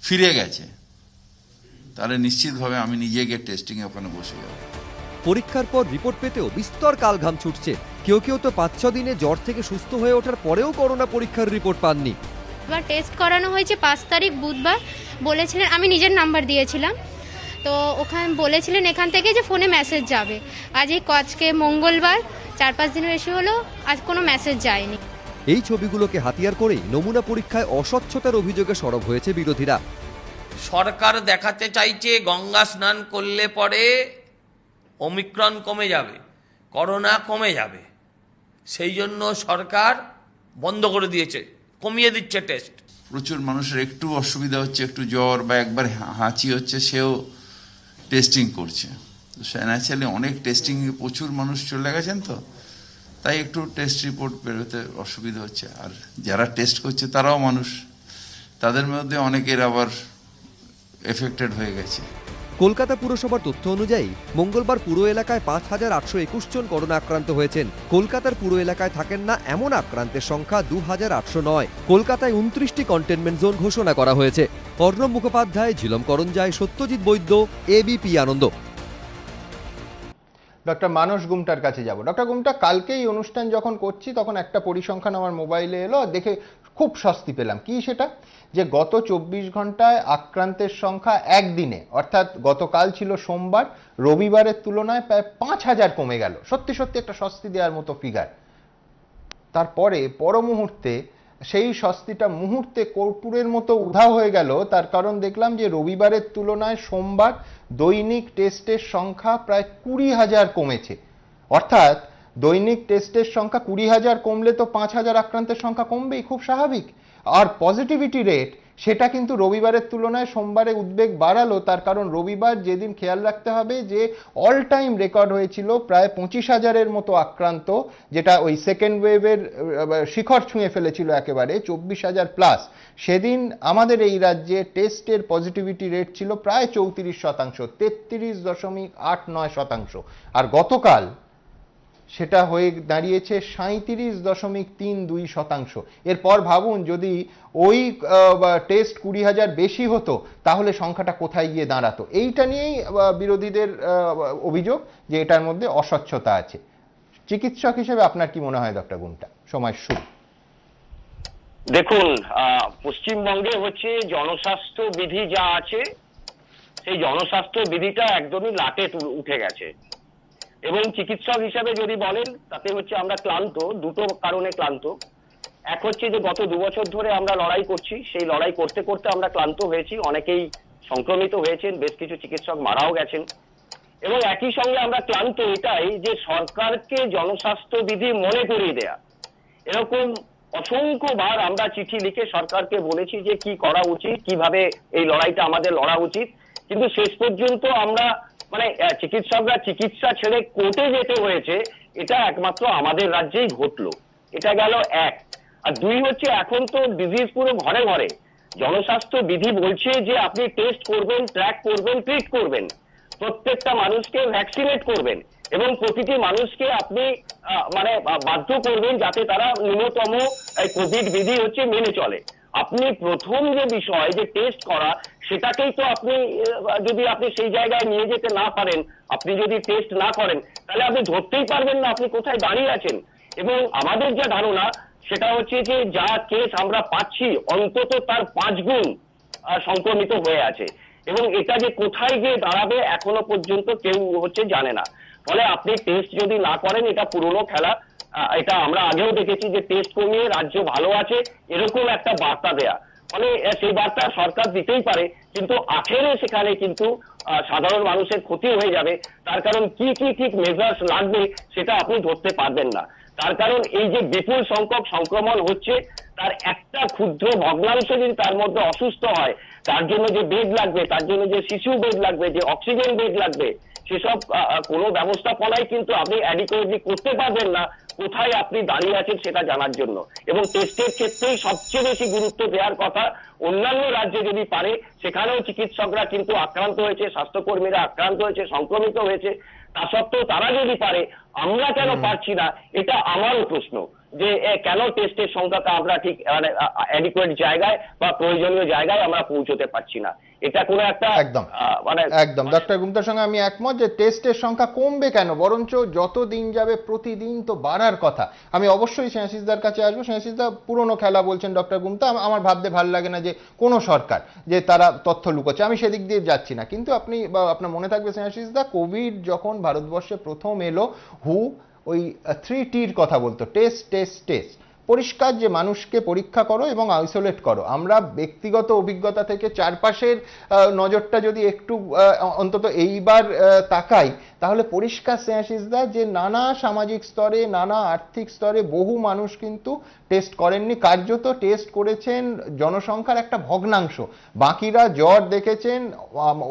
ফিরে গেছে, তাহলে নিশ্চিতভাবে আমি নিজে গিয়ে টেস্টিংয়ে ওখানে বসে যাব। পরীক্ষার পর রিপোর্ট পেতেও বিস্তর কালঘাম ছুটছে। কেউ কেউ তো ৫-৬ দিনে জ্বর থেকে সুস্থ হয়ে ওঠার পরেও করোনা পরীক্ষার রিপোর্ট পাননি। এবার টেস্ট করানো হয়েছে ৫ তারিখ বুধবার, বলেছিলেন, আমি নিজের নাম্বার দিয়েছিলাম, তো ওখানে বলেছিলেন এখান থেকে যে ফোনে মেসেজ যাবে। আজকে মঙ্গলবার, ৪-৫ দিন বেশি হলো, আজ কোনো মেসেজ যায়নি। এই ছবিগুলোকে হাতিয়ার করেই নমুনা পরীক্ষায় অস্বচ্ছতার অভিযোগে সরব হয়েছে বিরোধীরা। সরকার দেখাতে চাইছে গঙ্গা স্নান করলে পরে ওমিক্রন কমে যাবে, করোনা কমে যাবে, সেই জন্য সরকার বন্ধ করে দিয়েছে, কমিয়ে দিচ্ছে টেস্ট। প্রচুর মানুষের একটু অসুবিধা হচ্ছে, একটু জ্বর বা একবার হাঁচি হচ্ছে, সেও টেস্টিং করছে। ন্যাচারালি অনেক টেস্টিংয়ে প্রচুর মানুষ চলে গেছেন, তো তাই একটু টেস্ট রিপোর্ট বেরোতে অসুবিধা হচ্ছে। আর যারা টেস্ট করছে তারাও মানুষ, তাদের মধ্যে অনেকের আবার এফেক্টেড হয়ে গেছে। কলকাতা পুরসভার তথ্য অনুযায়ী মঙ্গলবার পুরো এলাকায় ৫,৮২১ জন করোনা আক্রান্ত হয়েছেন। কলকাতার পুরো এলাকায় থাকেন না এমন আক্রান্তের সংখ্যা ২,৮০৯। কলকাতায় ২৯টি কন্টেনমেন্ট জোন ঘোষণা করা হয়েছে। অর্ণব মুখোপাধ্যায়, ঝিলম করঞ্জায়, সত্যজিৎ বৈদ্য, এবিপি আনন্দ। ডক্টর মানস গুমটার কাছে যাব। ডক্টর গুমটা, কালকে এই অনুষ্ঠান যখন করছি তখন একটা পরিসংখ্যান আমার মোবাইলে এলো, দেখে খুব স্বস্তি পেলাম। কি সেটা? যে গত ২৪ ঘন্টায় আক্রান্তের সংখ্যা একদিনে, অর্থাৎ গতকাল ছিল সোমবার, রবিবারের তুলনায় প্রায় ৫,০০০ কমে গেল। সত্যি সত্যি একটা স্বস্তি দেওয়ার মতো ফিগার। তারপরে পর মুহূর্তে সেই স্বস্তিটা মুহূর্তে কর্পূরের মতো উধাও হয়ে গেল। তার কারণ দেখলাম যে রবিবারের তুলনায় সোমবার দৈনিক টেস্টের সংখ্যা প্রায় ২০,০০০ কমেছে। অর্থাৎ দৈনিক টেস্টের সংখ্যা ২০,০০০ কমলে তো ৫,০০০ আক্রান্তের সংখ্যা কমবেই, খুব স্বাভাবিক। আর পজিটিভিটি রেট সেটা কিন্তু রবিবারের তুলনায় সোমবারে উদ্বেগ বাড়ালো। তার কারণ রবিবার যেদিন খেয়াল রাখতে হবে যে অল টাইম রেকর্ড হয়েছিল প্রায় ২৫,০০০-এর মতো আক্রান্ত, যেটা ওই সেকেন্ড ওয়েভের শিখর ছুঁয়ে ফেলেছিল একেবারে ২৪,০০০ প্লাস। সেদিন আমাদের এই রাজ্যে টেস্টের পজিটিভিটি রেট ছিল প্রায় ৩৪%, ৩৩.৮৯%। আর গতকাল সেটা হয়ে দাঁড়িয়েছে ৩৭.৩২%। এরপর ভাবুন যদি ওই টেস্ট ২০,০০০ বেশি হতো তাহলে সংখ্যাটা কোথায় গিয়ে দাঁড়াতো। এইটা নিয়েই বিরোধীদের অভিযোগ যে এটার মধ্যে অস্বচ্ছতা আছে। চিকিৎসক হিসেবে আপনার কি মনে হয় ডক্টর গুমটা? সময় শুরু। দেখুন, পশ্চিমবঙ্গে হচ্ছে জনস্বাস্থ্য বিধি যা আছে, সেই জনস্বাস্থ্য বিধিটা একদমই লাটে উঠে গেছে। এবং চিকিৎসক হিসাবে যদি বলেন, তাতে হচ্ছে আমরা ক্লান্ত, দুটো কারণে ক্লান্ত। এক হচ্ছে যে গত ২ বছর ধরে আমরা লড়াই করছি, সেই লড়াই করতে করতে আমরা ক্লান্ত হয়েছি, অনেকেই সংক্রমিত হয়েছেন, বেশ কিছু চিকিৎসক মারাও গেছেন। এবং একই সঙ্গে আমরা ক্লান্ত এটাই যে সরকারকে জনস্বাস্থ্য বিধি মনে করিয়ে দেয়া। এরকম অসংখ্যবার আমরা চিঠি লিখে সরকারকে বলেছি যে কি করা উচিত, কিভাবে এই লড়াইটা আমাদের লড়া উচিত, কিন্তু শেষ পর্যন্ত আমরা মানে চিকিৎসকরা চিকিৎসা ছেড়ে কোর্টে যেতে হয়েছে, এটা একমাত্র আমাদের রাজ্যেই ঘটলো। এটা গেল এক। আর দুই হচ্ছে এখন তো ডিজিজ পুরো ঘরে ঘরে। জনস্বাস্থ্য বিধি বলছে যে আপনি টেস্ট করবেন, ট্র্যাক করবেন, ট্রিট করবেন, প্রত্যেকটা মানুষকে ভ্যাকসিনেট করবেন এবং প্রতিটি মানুষকে আপনি মানে বাধ্য করবেন যাতে তারা ন্যূনতম কোভিড বিধি হচ্ছে মেনে চলে। আপনি প্রথম যে বিষয় যে টেস্ট করা, সেটাকেই তো আপনি যদি আপনি সেই জায়গায় নিয়ে যেতে না পারেন, আপনি যদি টেস্ট না করেন, তাহলে আপনি ধরতেই পারবেন না আপনি কোথায় দাঁড়িয়ে আছেন। এবং আমাদের যা ধারণা সেটা হচ্ছে যে যা কেস আমরা পাচ্ছি অন্তত তার 5 গুণ সংক্রমিত হয়ে আছে, এবং এটা যে কোথায় গিয়ে দাঁড়াবে এখনো পর্যন্ত কেউ হচ্ছে জানে না। ফলে আপনি টেস্ট যদি না করেন, এটা পুরনো খেলা। এটা আমরা আগেও দেখেছি যে টেস্ট কমিয়ে রাজ্য ভালো আছে এরকম একটা বার্তা দেয়া, ফলে সেই বার্তা সরকার দিতেই পারে, কিন্তু আখেরে সেখানে কিন্তু সাধারণ মানুষের ক্ষতি হয়ে যাবে। তার কারণ কি কি ঠিক মেজার্স লাগবে সেটা আপনি ধরতে পারবেন না। তার কারণ এই যে বিপুল সংখ্যক সংক্রমণ হচ্ছে, তার একটা ক্ষুদ্র ভগ্নাংশ যদি তার মধ্যে অসুস্থ হয়, তার জন্য যে বেড লাগবে, তার জন্য যে শিশু বেড লাগবে, যে অক্সিজেন বেড লাগবে, সেসব কোনো ব্যবস্থাপনাই কিন্তু আপনি অ্যাডিকুয়েটলি করতে পারবেন না কোথায় আপনি দাঁড়িয়ে আছেন সেটা জানার জন্য। এবং টেস্টের ক্ষেত্রেই সবচেয়ে বেশি গুরুত্ব দেওয়ার কথা। অন্যান্য রাজ্যে যদি পারে, সেখানেও চিকিৎসকরা কিন্তু আক্রান্ত হয়েছে, স্বাস্থ্যকর্মীরা আক্রান্ত হয়েছে, সংক্রমিত হয়েছে, তা সত্ত্বেও তারা যদি পারে, আমরা কেন পারছি না? এটা আমারও প্রশ্ন যে কেন টেস্টের সংখ্যাটা আমরা ঠিক মানে অ্যাডিকুয়েট জায়গায় বা প্রয়োজনীয় জায়গায় আমরা পৌঁছতে পারছি না। এটা কোনো একটা মানে একদম ডক্টর গুপ্তার সঙ্গে আমি একমত যে টেস্টের সংখ্যা কমবে কেন, বরঞ্চ যত দিন যাবে প্রতিদিন তো বাড়ার কথা। আমি অবশ্যই স্নেহাশিসদার কাছে আসবো। স্নেহাশিসদা, পুরনো খেলা বলছেন ডক্টর গুপ্তা, আমার ভাবতে ভালো লাগে না যে কোনো সরকার যে তারা তথ্য লুকোচ্ছে, আমি সেদিক দিয়ে যাচ্ছি না। কিন্তু আপনি বা আপনার মনে থাকবে স্নেহাশিসদা, কোভিড যখন ভারতবর্ষে প্রথম এলো, ওই 3Tর কথা বলতো, টেস্ট টেস্ট টেস্ট। পরিষ্কার যে মানুষকে পরীক্ষা করো এবং আইসোলেট করো। আমরা ব্যক্তিগত অভিজ্ঞতা থেকে চারপাশের নজরটা যদি একটু অন্তত এইবার তাকাই, তাহলে পরিষ্কার স্নেহাশিসদা যে নানা সামাজিক স্তরে, নানা আর্থিক স্তরে বহু মানুষ কিন্তু টেস্ট করেননি, কার্যত টেস্ট করেছেন জনসংখ্যার একটা ভগ্নাংশ। বাকিরা জ্বর দেখেছেন,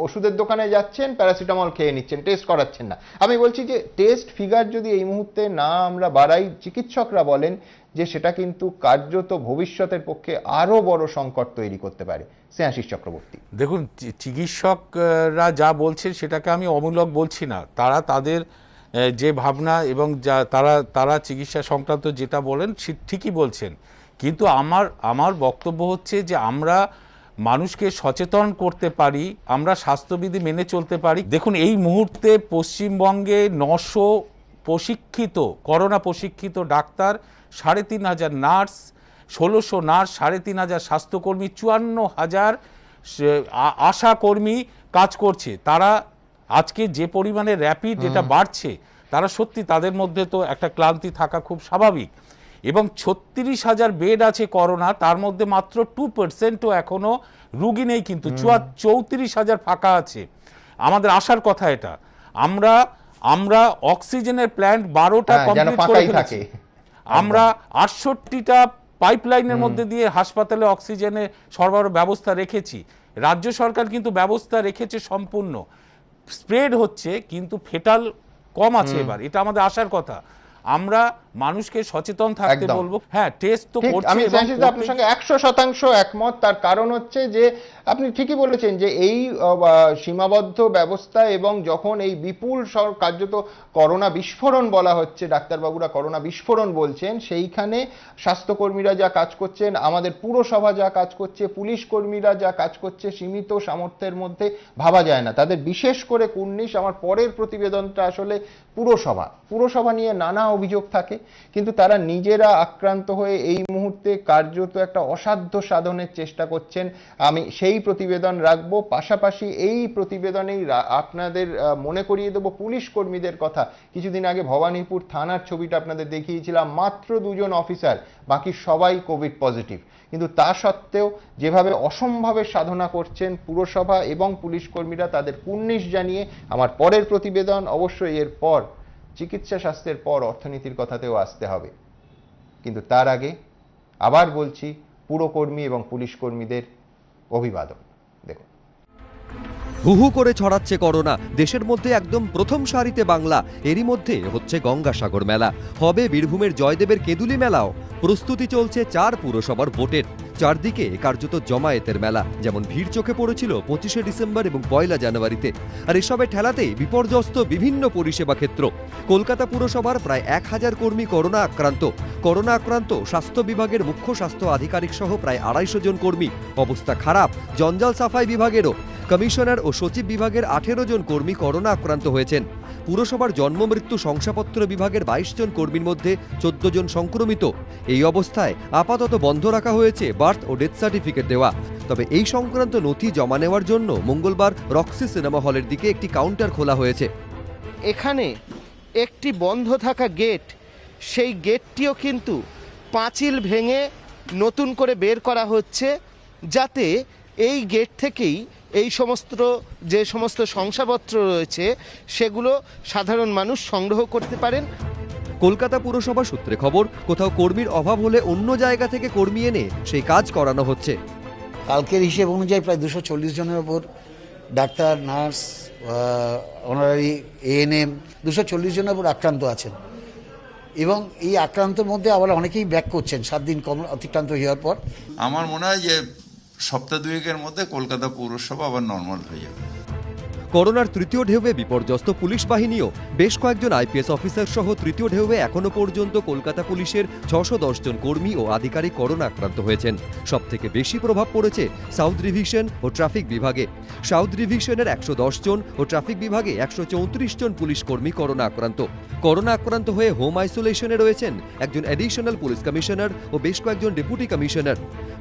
ওষুধের দোকানে যাচ্ছেন, প্যারাসিটামল খেয়ে নিচ্ছেন, টেস্ট করাচ্ছেন না। আমি বলছি যে টেস্ট ফিগার যদি এই মুহূর্তে না আমরা বাড়াই, চিকিৎসকরা বলেন যে সেটা কিন্তু কার্যত ভবিষ্যতের পক্ষে আরো বড় সংকট তৈরি করতে পারে। স্নেহাশিস চক্রবর্তী, দেখুন, চিকিৎসকরা যা বলছেন সেটাকে আমি অমূলক বলছি না। তারা তাদের যে ভাবনা এবং যা তারা চিকিৎসা সংক্রান্ত যেটা বলেন ঠিকই বলছেন, কিন্তু আমার বক্তব্য হচ্ছে যে আমরা মানুষকে সচেতন করতে পারি, আমরা স্বাস্থ্যবিধি মেনে চলতে পারি। দেখুন, এই মুহূর্তে পশ্চিমবঙ্গে 900 প্রশিক্ষিত করোনা প্রশিক্ষিত ডাক্তার, 3,500 নার্স, 1600 নার্স, 3,500 স্বাস্থ্যকর্মী, 54,000 আশাকর্মী কাজ করছে। তারা আজকে যে পরিমাণে র্যাপিড এটা বাড়ছে, তারা সত্যি তাদের মধ্যে তো একটা ক্লান্তি থাকা খুব স্বাভাবিক। এবং 36,000 বেড আছে করোনা, তার মধ্যে মাত্র 2%ও এখনো রুগী নেই, কিন্তু 34,000 ফাঁকা আছে। আমাদের আসার কথা এটা। আমরা অক্সিজেনের প্ল্যান্ট 12টা কমপ্লিট করে ফেলেছি। আমরা 68টা পাইপলাইনের মধ্যে দিয়ে হাসপাতালে অক্সিজেনের সরবরাহ ব্যবস্থা রেখেছি। রাজ্য সরকার কিন্তু ব্যবস্থা রেখেছে সম্পূর্ণ। স্প্রেড হচ্ছে কিন্তু ফেটাল কম আছে এবার, এটা আমাদের আসার কথা। আমরা মানুষকে সচেতন থাকতে বলবো। হ্যাঁ, টেস্ট তো করছে। আমি আপনার সঙ্গে 100% একমত। তার কারণ হচ্ছে যে আপনি ঠিকই বলেছেন যে এই সীমাবদ্ধ ব্যবস্থা এবং যখন এই বিপুল কার্যত করোনা বিস্ফোরণ বলা হচ্ছে, ডাক্তারবাবুরা করোনা বিস্ফোরণ বলছেন, সেইখানে স্বাস্থ্যকর্মীরা যা কাজ করছেন, আমাদের পুরসভা যা কাজ করছে, পুলিশ কর্মীরা যা কাজ করছে, সীমিত সামর্থ্যের মধ্যে ভাবা যায় না তাদের। বিশেষ করে 19 আমার পরের প্রতিবেদনটা আসলে পুরসভা নিয়ে নানা অভিযোগ থাকে কিন্তু তারা নিজেরা আক্রান্ত হয়ে এই মুহূর্তে কার্যত একটা অসাধ্য সাধনের চেষ্টা করছেন। আমি সেই প্রতিবেদন রাখবো, পাশাপাশি এই প্রতিবেদনেই আপনাদের মনে করিয়ে দেবো পুলিশ কর্মীদের কথা। কিছুদিন আগে ভবানীপুর থানার ছবিটা আপনাদের দেখিয়েছিলাম, মাত্র 2 জন অফিসার, বাকি সবাই কোভিড পজিটিভ, কিন্তু তা সত্ত্বেও যেভাবে অসম্ভবের সাধনা করছেন পুরসভা এবং পুলিশ কর্মীরা, তাদের কুর্নিশ জানিয়ে আমার পরের প্রতিবেদন অবশ্যই এর পর চিকিৎসা স্বাস্থ্যের পর অর্থনীতির কথাতেও আসতে হবে। কিন্তু তার আগে আবার বলছি, পুরকর্মী এবং পুলিশ কর্মীদের অভিবাদন। দেখুন, হু হু করে ছড়াচ্ছে করোনা, দেশের মধ্যে একদম প্রথম সারিতে বাংলা। এরই মধ্যে হচ্ছে গঙ্গাসাগর মেলা, হবে বীরভূমের জয়দেবের কেঁদুলি মেলাও। প্রস্তুতি চলছে 4 পুরসভার ভোটের, চারদিকে কার্যত জমায়েতের মেলা। যেমন ভিড় চোখে পড়েছিল 25শে ডিসেম্বর এবং 1 জানুয়ারিতে। আর এসবের ঠেলাতেই বিপর্যস্ত বিভিন্ন পরিষেবা ক্ষেত্র। কলকাতা পুরসভার প্রায় 1000 কর্মী করোনা আক্রান্ত। স্বাস্থ্য বিভাগের মুখ্য স্বাস্থ্য আধিকারিক সহ প্রায় 250 জন কর্মী। অবস্থা খারাপ জঞ্জাল সাফাই বিভাগেরও। কমিশনার ও সচিব বিভাগের 18 জন কর্মী করোনা আক্রান্ত হয়েছেন। পুরসভার জন্ম মৃত্যু শংসাপত্র বিভাগের 22 জন কর্মীর মধ্যে 14 জন সংক্রমিত। এই অবস্থায় আপাতত বন্ধ রাখা হয়েছে বার্থ ও ডেথ সার্টিফিকেট দেওয়া। তবে এই সংক্রান্ত নথি জমা নেওয়ার জন্য মঙ্গলবার রক্সি সিনেমা হলের দিকে একটি কাউন্টার খোলা হয়েছে। এখানে একটি বন্ধ থাকা গেট, সেই গেটটিও কিন্তু পাঁচিল ভেঙে নতুন করে বের করা হচ্ছে, যাতে এই গেট থেকেই এই যে সমস্ত শংসাপত্র রয়েছে সেগুলো সাধারণ মানুষ সংগ্রহ করতে পারেন। কলকাতা পুরসভা সূত্রে খবর, কোথাও কর্মীর অভাব হলে অন্য জায়গা থেকে কর্মী এনে সেই কাজ করানো হচ্ছে। কালকের হিসেব অনুযায়ী প্রায় 240 জনের ওপর ডাক্তার, নার্স, অনারারি এএনএম 240 জনের ওপর আক্রান্ত আছেন। এবং এই আক্রান্তের মধ্যে আবার অনেকেই ব্যাক করছেন 7 দিন অতিক্রান্ত হওয়ার পর। আমার মনে হয় যে সপ্তাহ 2-এর মধ্যে কলকাতা পৌরসভা আবার নর্মাল হয়ে যাবে। করোনার তৃতীয় ঢেউয়ে বিপর্যস্ত পুলিশ বাহিনীও। বেশ কয়েকজন আইপিএস অফিসার সহ তৃতীয় ঢেউয়ে এখনো পর্যন্ত কলকাতা পুলিশের 610 জন কর্মী ও আধিকারিক করোনা আক্রান্ত হয়েছেন। সবথেকে বেশি প্রভাব পড়েছে সাউথ ডিভিশন ও ট্রাফিক বিভাগে। সাউথ ডিভিশনের 110 জন ও ট্রাফিক বিভাগে 134 জন পুলিশ কর্মী করোনা আক্রান্ত হয়ে হোম আইসোলেশনে রয়েছেন একজন অ্যাডিশনাল পুলিশ কমিশনার ও বেশ কয়েকজন deputy commissioner.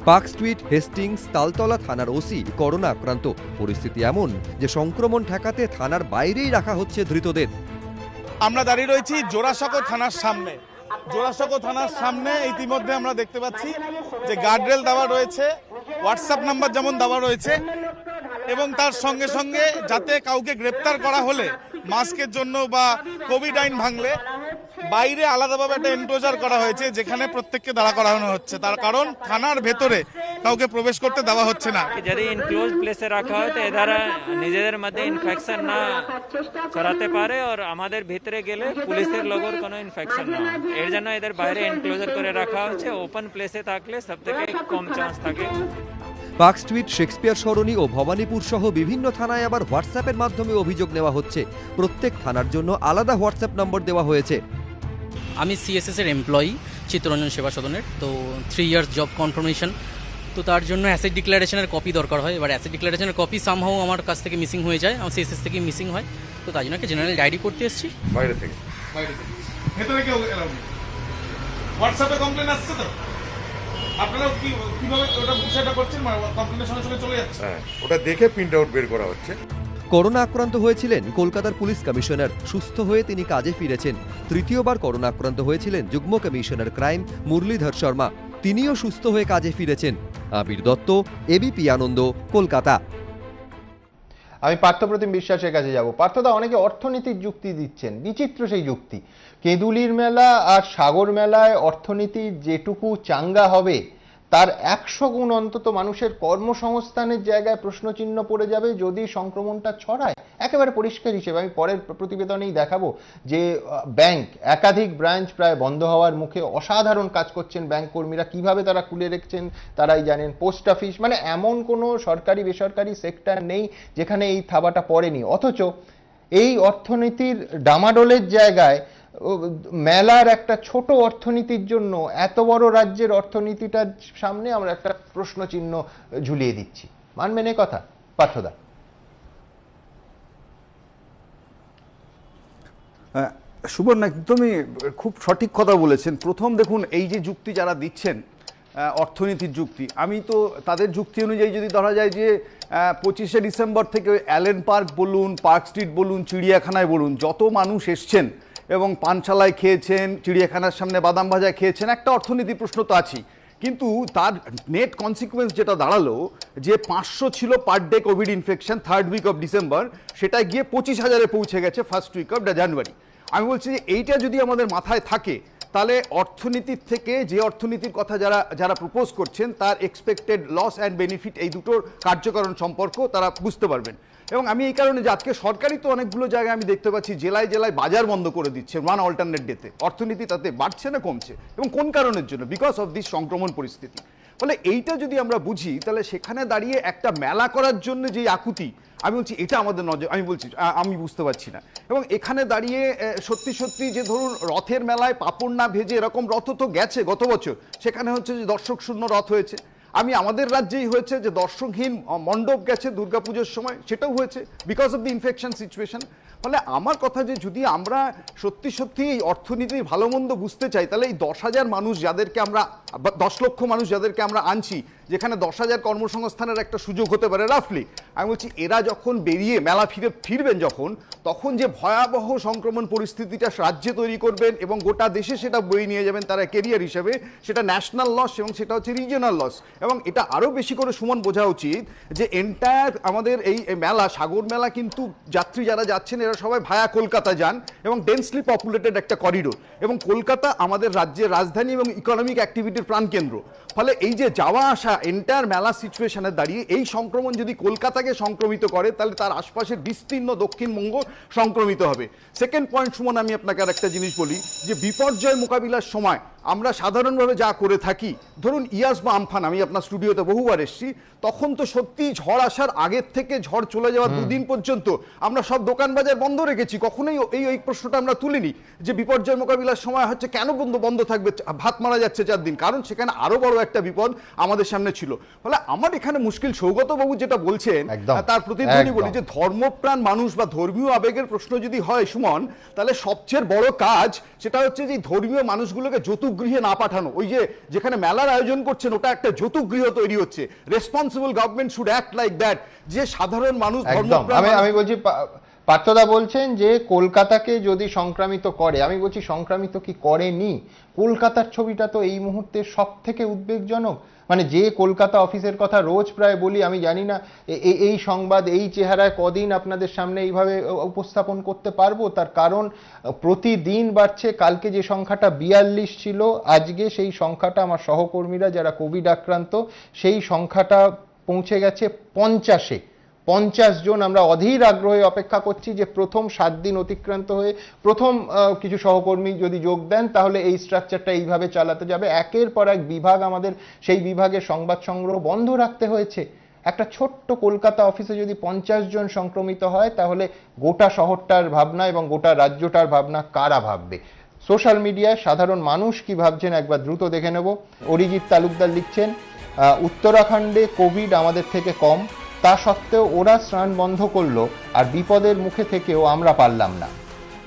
Park street, Hastings, Taltala থানার ওসি করোনা আক্রান্ত। পরিস্থিতি এমন যে সংক্রমণ ঠেকাতে থানার বাইরেই রাখা হচ্ছে ধৃতদের। আমরা দাঁড়িয়ে রয়েছি জোড়াসাঁকো থানার সামনে। জোড়াসাঁকো থানার সামনে ইতিমধ্যে আমরা দেখতে পাচ্ছি যে গার্ডরেল দেওয়া রয়েছে, হোয়াটসঅ্যাপ নাম্বার যেমন দেওয়া রয়েছে, এবং তার সঙ্গে সঙ্গে যাতে কাউকে গ্রেপ্তার করা হলে মাস্কের জন্য বা কোভিড আইন ভাঙলে বাইরে আলাদাভাবে একটা এনক্লোজার করা হয়েছে, যেখানে প্রত্যেককে দাঁড়া করানো হচ্ছে। তার কারণ থানার ভেতরে কাউকে প্রবেশ করতে দেওয়া হচ্ছে না। যদি ইনক্লোজ প্লেসে রাখা হয় তো এরা নিজেদের মধ্যে ইনফেকশন না ছড়াতে পারে, আর আমাদের ভিতরে গেলে পুলিশের লোকের কোনো ইনফেকশন না হয়। এর জন্য এদের বাইরে এনক্লোজার করে রাখা হচ্ছে। ওপেন প্লেসে থাকলে সব থেকে কম চান্স থাকে। পার্ক স্ট্রিট, শেক্সপিয়ার সরণি ও ভবানীপুর সহ বিভিন্ন থানায় আবার হোয়াটসঅ্যাপের মাধ্যমে অভিযোগ নেওয়া হচ্ছে। প্রত্যেক থানার জন্য আলাদা হোয়াটসঅ্যাপ নম্বর দেওয়া হয়েছে। আমি সিএসএস এর এমপ্লয়ি, চিত্তরঞ্জন সেবা সদনের। তো 3 ইয়ার্স জব কনফার্মেশন, তো তার জন্য অ্যাসেট ডিক্লারেশনের কপি দরকার হয়। এবার অ্যাসেট ডিক্লারেশনের কপি সামহাও আমার কাছ থেকে মিসিং হয়ে যায়, আমার সিএসএস থেকে মিসিং হয়। তো তাই জন্য একটা জেনারেল ডায়েরি করতে এসেছি বাইরে থেকে। ভেতরে কেউ এলাও নেই। হোয়াটসঅ্যাপে কমপ্লেন আসছে তো আপনারা কিভাবে ওটা বিষয়টা করছেন? কমপ্লেনের সঙ্গে সঙ্গে চলে যাচ্ছে। হ্যাঁ, ওটা দেখে প্রিন্ট আউট বের করা হচ্ছে। করোনা আক্রান্ত হয়েছিলেন কলকাতার পুলিশ কমিশনার, সুস্থ হয়ে তিনি কাজে ফিরেছেন। তৃতীয়বার করোনা আক্রান্ত হয়েছিলেন যুগ্ম কমিশনার ক্রাইম মুরলীধর শর্মা, তিনিও সুস্থ হয়ে কাজে ফিরেছেন। আবির দত্ত, এবিপি আনন্দ, কলকাতা। আমি পার্থপ্রতিম বিশ্বাসের কাছে যাব। পার্থদা, অনেকে অর্থনীতির যুক্তি দিচ্ছেন, বিচিত্র সেই যুক্তি। কেঁদুলির মেলা আর সাগর মেলায় অর্থনীতি যেটুকু চাঙ্গা হবে তার 100 গুণ অন্তত মানুষের কর্মসংস্থানের জায়গায় প্রশ্নচিহ্ন পড়ে যাবে যদি সংক্রমণটা ছড়ায়। একেবারে পরিষ্কার হিসেবে আমি পরের প্রতিবেদনেই দেখাবো যে ব্যাংক, একাধিক ব্রাঞ্চ প্রায় বন্ধ হওয়ার মুখে। অসাধারণ কাজ করছেন ব্যাংক কর্মীরা, কিভাবে তারা খুলে রেখেছেন তারাই জানেন। পোস্ট অফিস, মানে এমন কোনো সরকারি বেসরকারি সেক্টর নেই যেখানে এই থাবাটা পড়েনি। অথচ এই অর্থনীতির ডামাডোলের জায়গায় মেলার একটা ছোট অর্থনীতির জন্য এত বড় রাজ্যের অর্থনীতিটার সামনে আমরা একটা প্রশ্ন চিহ্ন ঝুলিয়ে দিচ্ছি। মানবেন এ কথা পার্থদা? সুবর্ণা, তুমি খুব সঠিক কথা বলেছেন। প্রথম দেখুন, এই যে যুক্তি যারা দিচ্ছেন অর্থনীতির যুক্তি, আমি তো তাদের যুক্তি অনুযায়ী যদি ধরা যায় যে 25শে ডিসেম্বর থেকে অ্যালেন পার্ক বলুন, পার্ক স্ট্রিট বলুন, চিড়িয়াখানায় বলুন, যত মানুষ এসছেন এবং পানশালায় খেয়েছেন, চিড়িয়াখানার সামনে বাদাম ভাজা খেয়েছেন, একটা অর্থনীতির প্রশ্ন তো আছেই। কিন্তু তার নেট কনসিকুয়েন্স যেটা দাঁড়ালো যে 500 ছিল per day Covid infection 3rd week of December, সেটা গিয়ে 25,000-এ পৌঁছে গেছে 1st উইক অফ জানুয়ারি। আমি বলছি যে এইটা যদি আমাদের মাথায় থাকে, তাহলে অর্থনীতির থেকে যে অর্থনীতির কথা যারা প্রপোজ করছেন তার এক্সপেক্টেড লস অ্যান্ড বেনিফিট, এই দুটোর কার্যকরণ সম্পর্ক তারা বুঝতে পারবেন। এবং আমি এই কারণে যে আজকে সরকারি তো অনেকগুলো জায়গায় আমি দেখতে পাচ্ছি জেলায় জেলায় বাজার বন্ধ করে দিচ্ছে ওয়ান অল্টারনেট ডেতে। অর্থনীতি তাতে বাড়ছে না কমছে? এবং কোন কারণের জন্য? বিকজ অফ দিস সংক্রমণ পরিস্থিতি। ফলে এইটা যদি আমরা বুঝি, তাহলে সেখানে দাঁড়িয়ে একটা মেলা করার জন্য যে আকুতি, আমি বলছি এটা আমাদের নজর, আমি বুঝতে পারছি না। এবং এখানে দাঁড়িয়ে সত্যি সত্যি যে ধরুন রথের মেলায় পাপড় না ভেজে, এরকম রথ তো গেছে গত বছর, সেখানে হচ্ছে যে দর্শক শূন্য রথ হয়েছে। আমাদের রাজ্যেই হয়েছে যে দর্শকহীন মণ্ডপ গেছে দুর্গাপুজোর সময়, সেটাও হয়েছে because of the infection situation. ফলে আমার কথা যে যদি আমরা সত্যি সত্যি এই অর্থনীতির ভালো মন্দ বুঝতে চাই, তাহলে এই 10,000 মানুষ যাদেরকে আমরা, 10 লক্ষ মানুষ যাদেরকে আমরা আনছি, যেখানে 10,000 কর্মসংস্থানের একটা সুযোগ হতে পারে রাফলি, আমি বলছি এরা যখন বেরিয়ে মেলা ফিরবেন তখন যে ভয়াবহ সংক্রমণ পরিস্থিতিটা রাজ্যে তৈরি করবেন এবং গোটা দেশে সেটা বয়ে নিয়ে যাবেন তারা কেরিয়ার হিসেবে, সেটা ন্যাশনাল লস এবং সেটা হচ্ছে রিজিওনাল লস। এবং এটা আরও বেশি করে সুমন বোঝা উচিত যে এন্টায়ার আমাদের এই মেলা, সাগর মেলা, কিন্তু যাত্রী যারা যাচ্ছেন এরা সবাই ভায়া কলকাতা যান এবং ডেন্সলি পপুলেটেড একটা করিডোর, এবং কলকাতা আমাদের রাজ্যের রাজধানী এবং ইকোনমিক অ্যাক্টিভিটির প্রাণকেন্দ্র। ফলে এই যে যাওয়া আসা এন্টায়ার মেলা সিচুয়েশনে দাঁড়িয়ে এই সংক্রমণ যদি কলকাতাকে সংক্রমিত করে, তাহলে তার আশপাশের বিস্তীর্ণ দক্ষিণবঙ্গ সংক্রমিত হবে। সেকেন্ড পয়েন্ট সুমন, আমি আপনাকে আর একটা জিনিস বলি যে বিপর্যয় মোকাবিলার সময় আমরা সাধারণভাবে যা করে থাকি, ধরুন ইয়াস বা আমফান, আমি আপনার স্টুডিওতে বহুবার এসেছি, তখন তো সত্যি ঝড় আসার আগের থেকে ঝড় চলে যাওয়ার 2 দিন পর্যন্ত আমরা সব দোকান বাজার বন্ধ রেখেছি। কখনোই এই প্রশ্নটা আমরা তুলিনি যে বিপর্যয় মোকাবিলার সময় হচ্ছে কেন বন্ধ থাকবে, ভাত মারা যাচ্ছে 4 দিন, কারণ সেখানে আরো বড় একটা বিপদ আমাদের সামনে ছিল। ফলে আমার এখানে মুশকিল সৌগত বাবু যেটা বলছেন তার প্রতিধ্বনি বলি যে ধর্মপ্রাণ মানুষ বা ধর্মীয় আবেগের প্রশ্ন যদি হয় সুমন, তাহলে সবচেয়ে বড় কাজ সেটা হচ্ছে যে ধর্মীয় মানুষগুলোকে যৌতুকগৃহে না পাঠানো। ওই যে যেখানে মেলার আয়োজন করছেন ওটা একটা যৌতুকগৃহ তৈরি হচ্ছে। Responsible government should act like that, যে সাধারণ মানুষ আমি বলছি পার্থদা বলছেন যে কলকাতাকে যদি সংক্রামিত করে, আমি বলছি সংক্রামিত কি করেনি? কলকাতার ছবিটা তো এই মুহূর্তে সব থেকে উদ্বেগজনক। মানে যে কলকাতা অফিসের কথা রোজ প্রায় বলি, আমি জানি না এই সংবাদ এই চেহারায় কদিন আপনাদের সামনে এইভাবে উপস্থাপন করতে পারবো। তার কারণ প্রতিদিন বাড়ছে। কালকে যে সংখ্যাটা 42 ছিল, আজকে সেই সংখ্যাটা, আমার সহকর্মীরা যারা কোভিড আক্রান্ত, সেই সংখ্যাটা পৌঁছে গেছে 50-এ। 50 জন। আমরা অধীর আগ্রহে অপেক্ষা করছি যে প্রথম 7 দিন অতিক্রান্ত হয়ে প্রথম কিছু সহকর্মী যদি যোগ দেন, তাহলে এই স্ট্রাকচারটা এইভাবে চালাতে যাবে। একের পর এক বিভাগ, আমাদের সেই বিভাগের সংবাদ সংগ্রহ বন্ধ রাখতে হয়েছে। একটা ছোট্ট কলকাতা অফিসে যদি 50 জন সংক্রমিত হয়, তাহলে গোটা শহরটার ভাবনা এবং গোটা রাজ্যটার ভাবনা কারা ভাববে? সোশ্যাল মিডিয়ায় সাধারণ মানুষ কি ভাবছেন একবার দ্রুত দেখে নেব। অরিজিৎ তালুকদার লিখছেন, উত্তরাখণ্ডে কোভিড আমাদের থেকে কম, তা সত্ত্বেও ওরা স্নান বন্ধ করলো আর বিপদের মুখে থেকেও আমরা পারলাম না।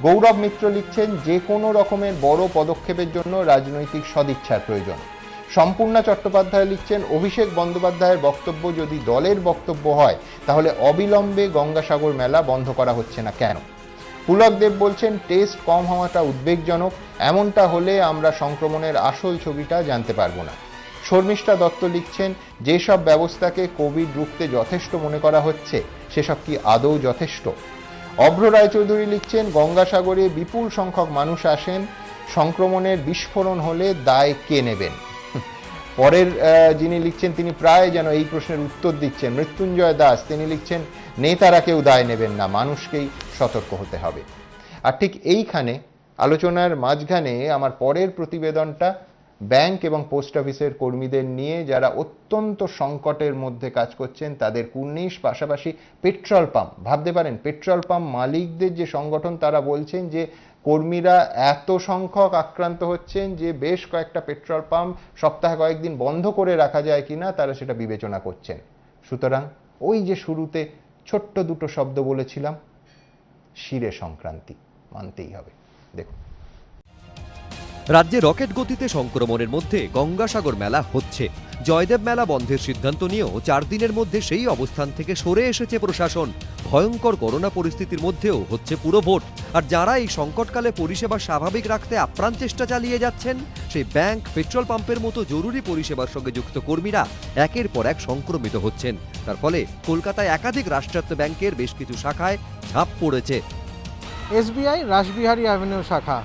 গৌরব মিত্র লিখছেন, যে কোনো রকমের বড় পদক্ষেপের জন্য রাজনৈতিক সদিচ্ছার প্রয়োজন। সম্পূর্ণা চট্টোপাধ্যায় লিখছেন, অভিষেক বন্দ্যোপাধ্যায়ের বক্তব্য যদি দলের বক্তব্য হয়, তাহলে অবিলম্বে গঙ্গাসাগর মেলা বন্ধ করা হচ্ছে না কেন? পুলক দেব বলছেন, টেস্ট কম হওয়াটা উদ্বেগজনক, এমনটা হলে আমরা সংক্রমণের আসল ছবিটা জানতে পারবো না। শর্মিষ্ঠা দত্ত লিখছেন, যেসব ব্যবস্থাকে কোভিড রুখতে যথেষ্ট মনে করা হচ্ছে, সেসব কি আদৌ যথেষ্ট? অভ্র রায়চৌধুরী লিখছেন, গঙ্গাসাগরে বিপুল সংখ্যক মানুষ আসেন, সংক্রমণের বিস্ফোরণ হলে দায় কে নেবেন? পরের যিনি লিখছেন, তিনি প্রায় যেন এই প্রশ্নের উত্তর দিচ্ছেন, মৃত্যুঞ্জয় দাস, তিনি লিখছেন, নেতারা কেউ দায় নেবেন না, মানুষকেই সতর্ক হতে হবে। আর ঠিক এইখানে আলোচনার মাঝখানে আমার পরের প্রতিবেদনটা ব্যাংক এবং পোস্ট অফিসের কর্মীদের নিয়ে, যারা অত্যন্ত সংকটের মধ্যে কাজ করছেন, তাদের কুর্নিশ, পাশাপাশি পেট্রোল পাম্প। ভাবতে পারেন, পেট্রোল পাম্প মালিকদের যে সংগঠন, তারা বলছেন যে কর্মীরা এত সংখ্যক আক্রান্ত হচ্ছেন যে বেশ কয়েকটা পেট্রোল পাম্প সপ্তাহে কয়েকদিন বন্ধ করে রাখা যায় কিনা তারা সেটা বিবেচনা করছেন। সুতরাং ওই যে শুরুতে ছোট্ট দুটো শব্দ বলেছিলাম, শিরে সংক্রান্তি, মানতেই হবে। দেখুন। রাজ্যে রকেট গতিতে সংক্রমণের মধ্যে গঙ্গাসাগর মেলা হচ্ছে। জয়দেব মেলা বন্ধের সিদ্ধান্ত নিয়েও 4 দিনের মধ্যে সেই অবস্থান থেকে সরে এসেছে প্রশাসন। ভয়ঙ্কর করোনা পরিস্থিতির মধ্যেও হচ্ছে পুরো ভোট। আর যারা এই সংকটকালে পরিষেবা স্বাভাবিক রাখতে আপ্রাণ চেষ্টা চালিয়ে যাচ্ছেন, সেই ব্যাংক, পেট্রোল পাম্পের মতো জরুরি পরিষেবার সঙ্গে যুক্ত কর্মীরা একের পর এক সংক্রমিত হচ্ছেন। তার ফলে কলকাতায় একাধিক রাষ্ট্রায়ত্ত ব্যাংকের বেশ কিছু শাখায় ঝাঁপ পড়েছে। SBI রাসবিহারী অ্যাভিনিউ শাখা,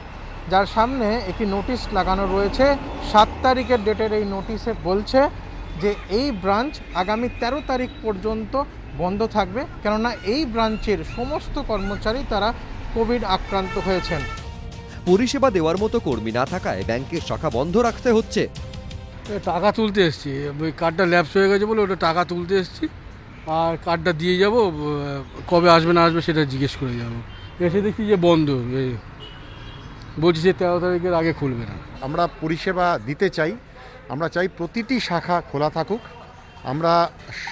যার সামনে একটি নোটিশ লাগানো রয়েছে। 7 তারিখের ডেটের এই নোটিশে বলছে যে এই ব্রাঞ্চ আগামী 13 তারিখ পর্যন্ত বন্ধ থাকবে, কেননা এই ব্রাঞ্চের সমস্ত কর্মচারী তারা কোভিড আক্রান্ত হয়েছেন। পরিষেবা দেওয়ার মতো কর্মী না থাকায় ব্যাংকের শাখা বন্ধ রাখতে হচ্ছে। টাকা তুলতে এসেছি, ওই কার্ডটা ল্যাপস হয়ে গেছে বলে ওটা টাকা তুলতে এসেছি, আর কার্ডটা দিয়ে যাব, কবে আসবে না আসবে সেটা জিজ্ঞেস করে যাব। এসে দেখছি যে বন্ধ, বলছি যে 13 তারিখের আগে খুলবে না। আমরা পরিষেবা দিতে চাই, আমরা চাই প্রতিটি শাখা খোলা থাকুক। আমরা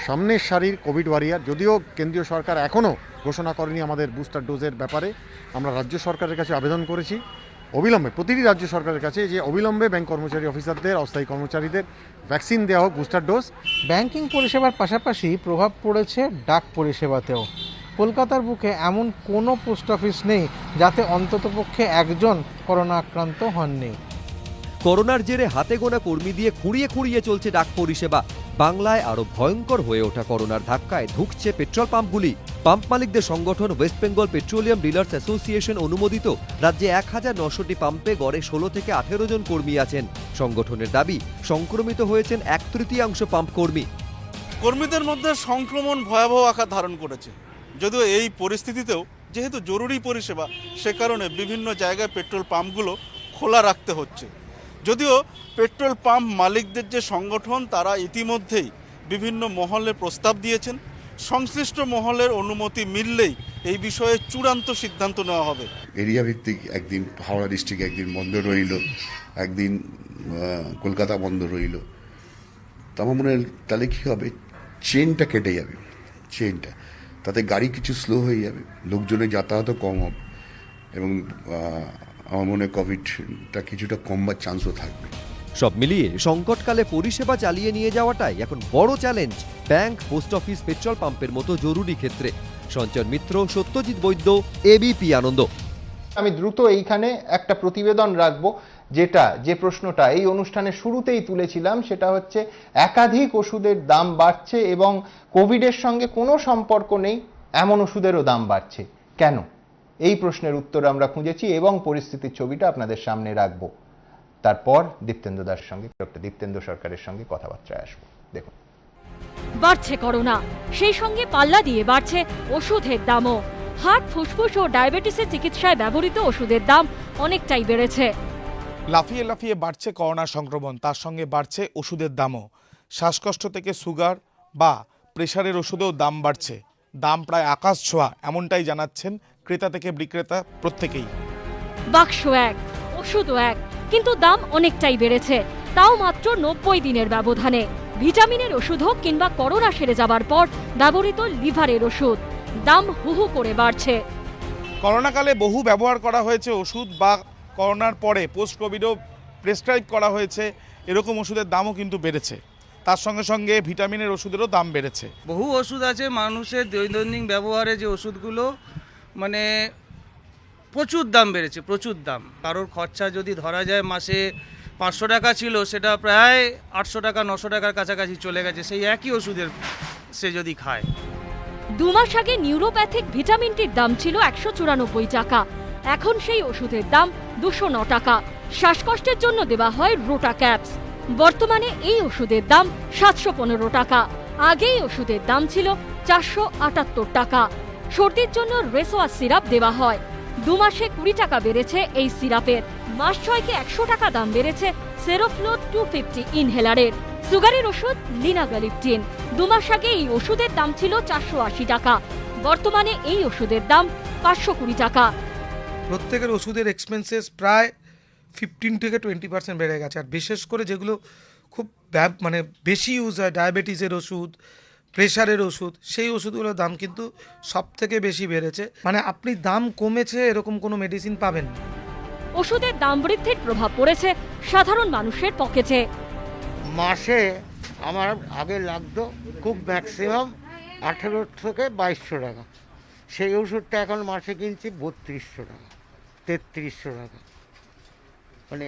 সামনের সারির কোভিড ওয়ারিয়ার, যদিও কেন্দ্রীয় সরকার এখনও ঘোষণা করেনি আমাদের বুস্টার ডোজের ব্যাপারে, আমরা রাজ্য সরকারের কাছে আবেদন করেছি অবিলম্বে, প্রতিটি রাজ্য সরকারের কাছে, যে অবিলম্বে ব্যাংক কর্মচারী অফিসারদের, অস্থায়ী কর্মচারীদের ভ্যাকসিন দেওয়া হোক, বুস্টার ডোজ। ব্যাংকিং পরিষেবার পাশাপাশি প্রভাব পড়েছে ডাক পরিষেবাতেও। কলকাতার বুকে এমন কোনো পোস্ট অফিস নেই যাতে অন্ততপক্ষে একজন করোনা আক্রান্ত হননি। করোনার জেরে হাতে গোনা কর্মী দিয়ে খুঁড়িয়ে খুঁড়িয়ে চলছে ডাক পরিষেবা। বাংলায় আরো ভয়ঙ্কর হয়ে ওঠা করোনার ধাক্কায় ধুঁকছে পেট্রোল পাম্পগুলি। পাম্প মালিকদের সংগঠন West Bengal petroleum dealers association অনুমোদিত রাজ্যে 1900টি পাম্পে গড়ে 16 থেকে 18 জন কর্মী আছেন। সংগঠনের দাবি, সংক্রমিত হয়েছেন 1/3 পাম্প কর্মী। কর্মীদের মধ্যে সংক্রমণ ভয়াবহ আকার ধারণ করেছে। যদিও এই পরিস্থিতিতেও যেহেতু জরুরি পরিষেবা, সে কারণে বিভিন্ন জায়গায় পেট্রোল পাম্পগুলো খোলা রাখতে হচ্ছে। যদিও পেট্রোল পাম্প মালিকদের যে সংগঠন, তারা ইতিমধ্যেই বিভিন্ন মহলে প্রস্তাব দিয়েছেন। সংশ্লিষ্ট মহলের অনুমতি মিললেই এই বিষয়ে চূড়ান্ত সিদ্ধান্ত নেওয়া হবে। এরিয়া ভিত্তিক একদিন হাওড়া ডিস্ট্রিক্ট একদিন বন্ধ রইল, একদিন কলকাতা বন্ধ রইল, তো আমার মনে হয় তাহলে কী হবে, চেনটা কেটে যাবে। চেনটা তাতে গাড়ি কিছু স্লো হয়ে যাবে, লোকজনের যাতায়াতও কম হবে, এবং আমার মনে হয় কোভিডটা কিছুটা কমবার চান্সও থাকবে। সব মিলিয়ে সংকটকালে পরিষেবা চালিয়ে নিয়ে যাওয়াটাই এখন বড় challenge bank, post office, petrol পাম্পের মতো জরুরি ক্ষেত্রে। সঞ্চয় মিত্র, সত্যজিৎ বৈদ্য, এবিপি আনন্দ। আমি দ্রুত এইখানে একটা প্রতিবেদন রাখবো, যে প্রশ্নটা এই অনুষ্ঠানের শুরুতেই তুলেছিলাম, সেটা হচ্ছে একাধিক ওষুধের দাম বাড়ছে এবং কোভিডের সঙ্গে কোনো সম্পর্ক নেই এমন ওষুধেরও দাম বাড়ছে কেন? এই প্রশ্নের উত্তর আমরা খুঁজেছি এবং পরিস্থিতির ছবিটা আপনাদের সামনে রাখবো। তারপর দীপ্তেন্দু দাস সঙ্গে, ডক্টর দীপ্তেন্দু সরকারের সঙ্গে কথাবার্তায় আসবো। দেখুন, বাড়ছে করোনা, সেই সঙ্গে পাল্লা দিয়ে বাড়ছে ওষুধের দামও। হার্ট, ফুসফুস ও ডায়াবেটিসের চিকিৎসায় ব্যবহৃত ওষুধের দাম অনেকটাই বেড়েছে। লাফিয়ে লাফিয়ে বাড়ছে করোনা সংক্রমণ, তার সঙ্গে বাড়ছে ওষুধের দামও। শ্বাসকষ্ট থেকে সুগার বা প্রেশারের ওষুধেও দাম বাড়ছে। দাম প্রায় আকাশ ছোঁয়া, এমনটাই জানাচ্ছেন ক্রেতা থেকে বিক্রেতা প্রত্যেকেই। বাক্স এক, ওষুধও এক, কিন্তু দাম অনেকটাই বেড়েছে, তাও মাত্র 90 দিনের ব্যবধানে। ভিটামিনের ওষুধ হোক কিংবা করোনা সেরে যাবার পর ব্যবহৃত লিভারের ওষুধ, দাম হুহু করে বাড়ছে। করোনাকালে বহু ব্যবহার করা হয়েছে ওষুধ, বা করোনার পরে পোস্ট কোভিডও প্রেসক্রাইব করা হয়েছে, এরকম ওষুধের দামও কিন্তু বেড়েছে। তার সঙ্গে সঙ্গে ভিটামিনের ওষুধেরও দাম বেড়েছে। বহু ওষুধ আছে মানুষের দৈনন্দিন ব্যবহারে, যে ওষুধগুলো মানে প্রচুর দাম বেড়েছে, প্রচুর দাম। কারোর খরচা যদি ধরা যায় মাসে 500 টাকা ছিল, সেটা প্রায় 800 টাকা 900 টাকার কাছাকাছি চলে গেছে সেই একই ওষুধের সে যদি খায়। 2 মাস আগে নিউরোপ্যাথিক ভিটামিনটির দাম ছিল 194 টাকা, এখন সেই ওষুধের দাম 209 টাকা। শ্বাসকষ্টের জন্য দেওয়া হয় রোটা ক্যাপস, বর্তমানে এই ওষুধের দাম 715 টাকা। আগে এই ওষুধের দাম ছিল 478 টাকা। সর্দির জন্য রেসোয়া সিরাপ দেওয়া হয়, 2 মাসে 20 টাকা বেড়েছে এই সিরাপের। মাস 6কে 100 টাকা দাম বেড়েছে সেরোফ্লো 250 ইনহেলারের। সুগারের ওষুধ লিনাগালিপটিন, 2 মাস আগে এই ওষুধের দাম ছিল 480 টাকা, বর্তমানে এই ওষুধের দাম 520 টাকা। প্রত্যেকের ওষুধের এক্সপেন্সেস প্রায় 15 থেকে 20% বেড়ে গেছে। আর বিশেষ করে যেগুলো খুব মানে বেশি ইউজ হয়, ডায়াবেটিসের ওষুধ, প্রেশারের ওষুধ, সেই ওষুধগুলোর দাম কিন্তু সব থেকে বেশি বেড়েছে। মানে আপনি দাম কমেছে এরকম কোনো মেডিসিন পাবেন না। ওষুধের দাম বৃদ্ধির প্রভাব পড়েছে সাধারণ মানুষের পকেটে। মাসে আমার আগে লাগতো খুব ম্যাক্সিমাম 18 থেকে 2200 টাকা, সেই ওষুধটা এখন মাসে কিনছি 3200 টাকা, 3300 টাকা, মানে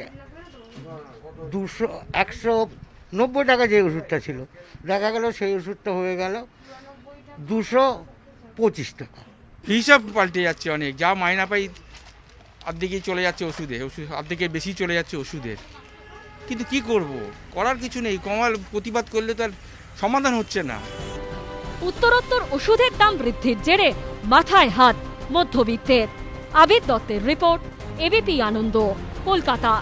190 টাকা যে ওষুধটা ছিল দেখা গেল সেই ওষুধটা হয়ে গেল 225 টাকা। হিসাব পাল্টে যাচ্ছে অনেক, যা মাইনা পাই অর্ধেকেই চলে যাচ্ছে ওষুধে, অর্ধেকের বেশি চলে যাচ্ছে ওষুধের। কিন্তু কি করব, করার কিছু নেই, কমাল প্রতিবাদ করলে তো আর সমাধান হচ্ছে না। উত্তরোত্তর ওষুধের দাম বৃদ্ধির জেরে মাথায় হাত মধ্যবিত্তের। আবির দত্তের রিপোর্ট, এবিপি আনন্দ, কলকাতা।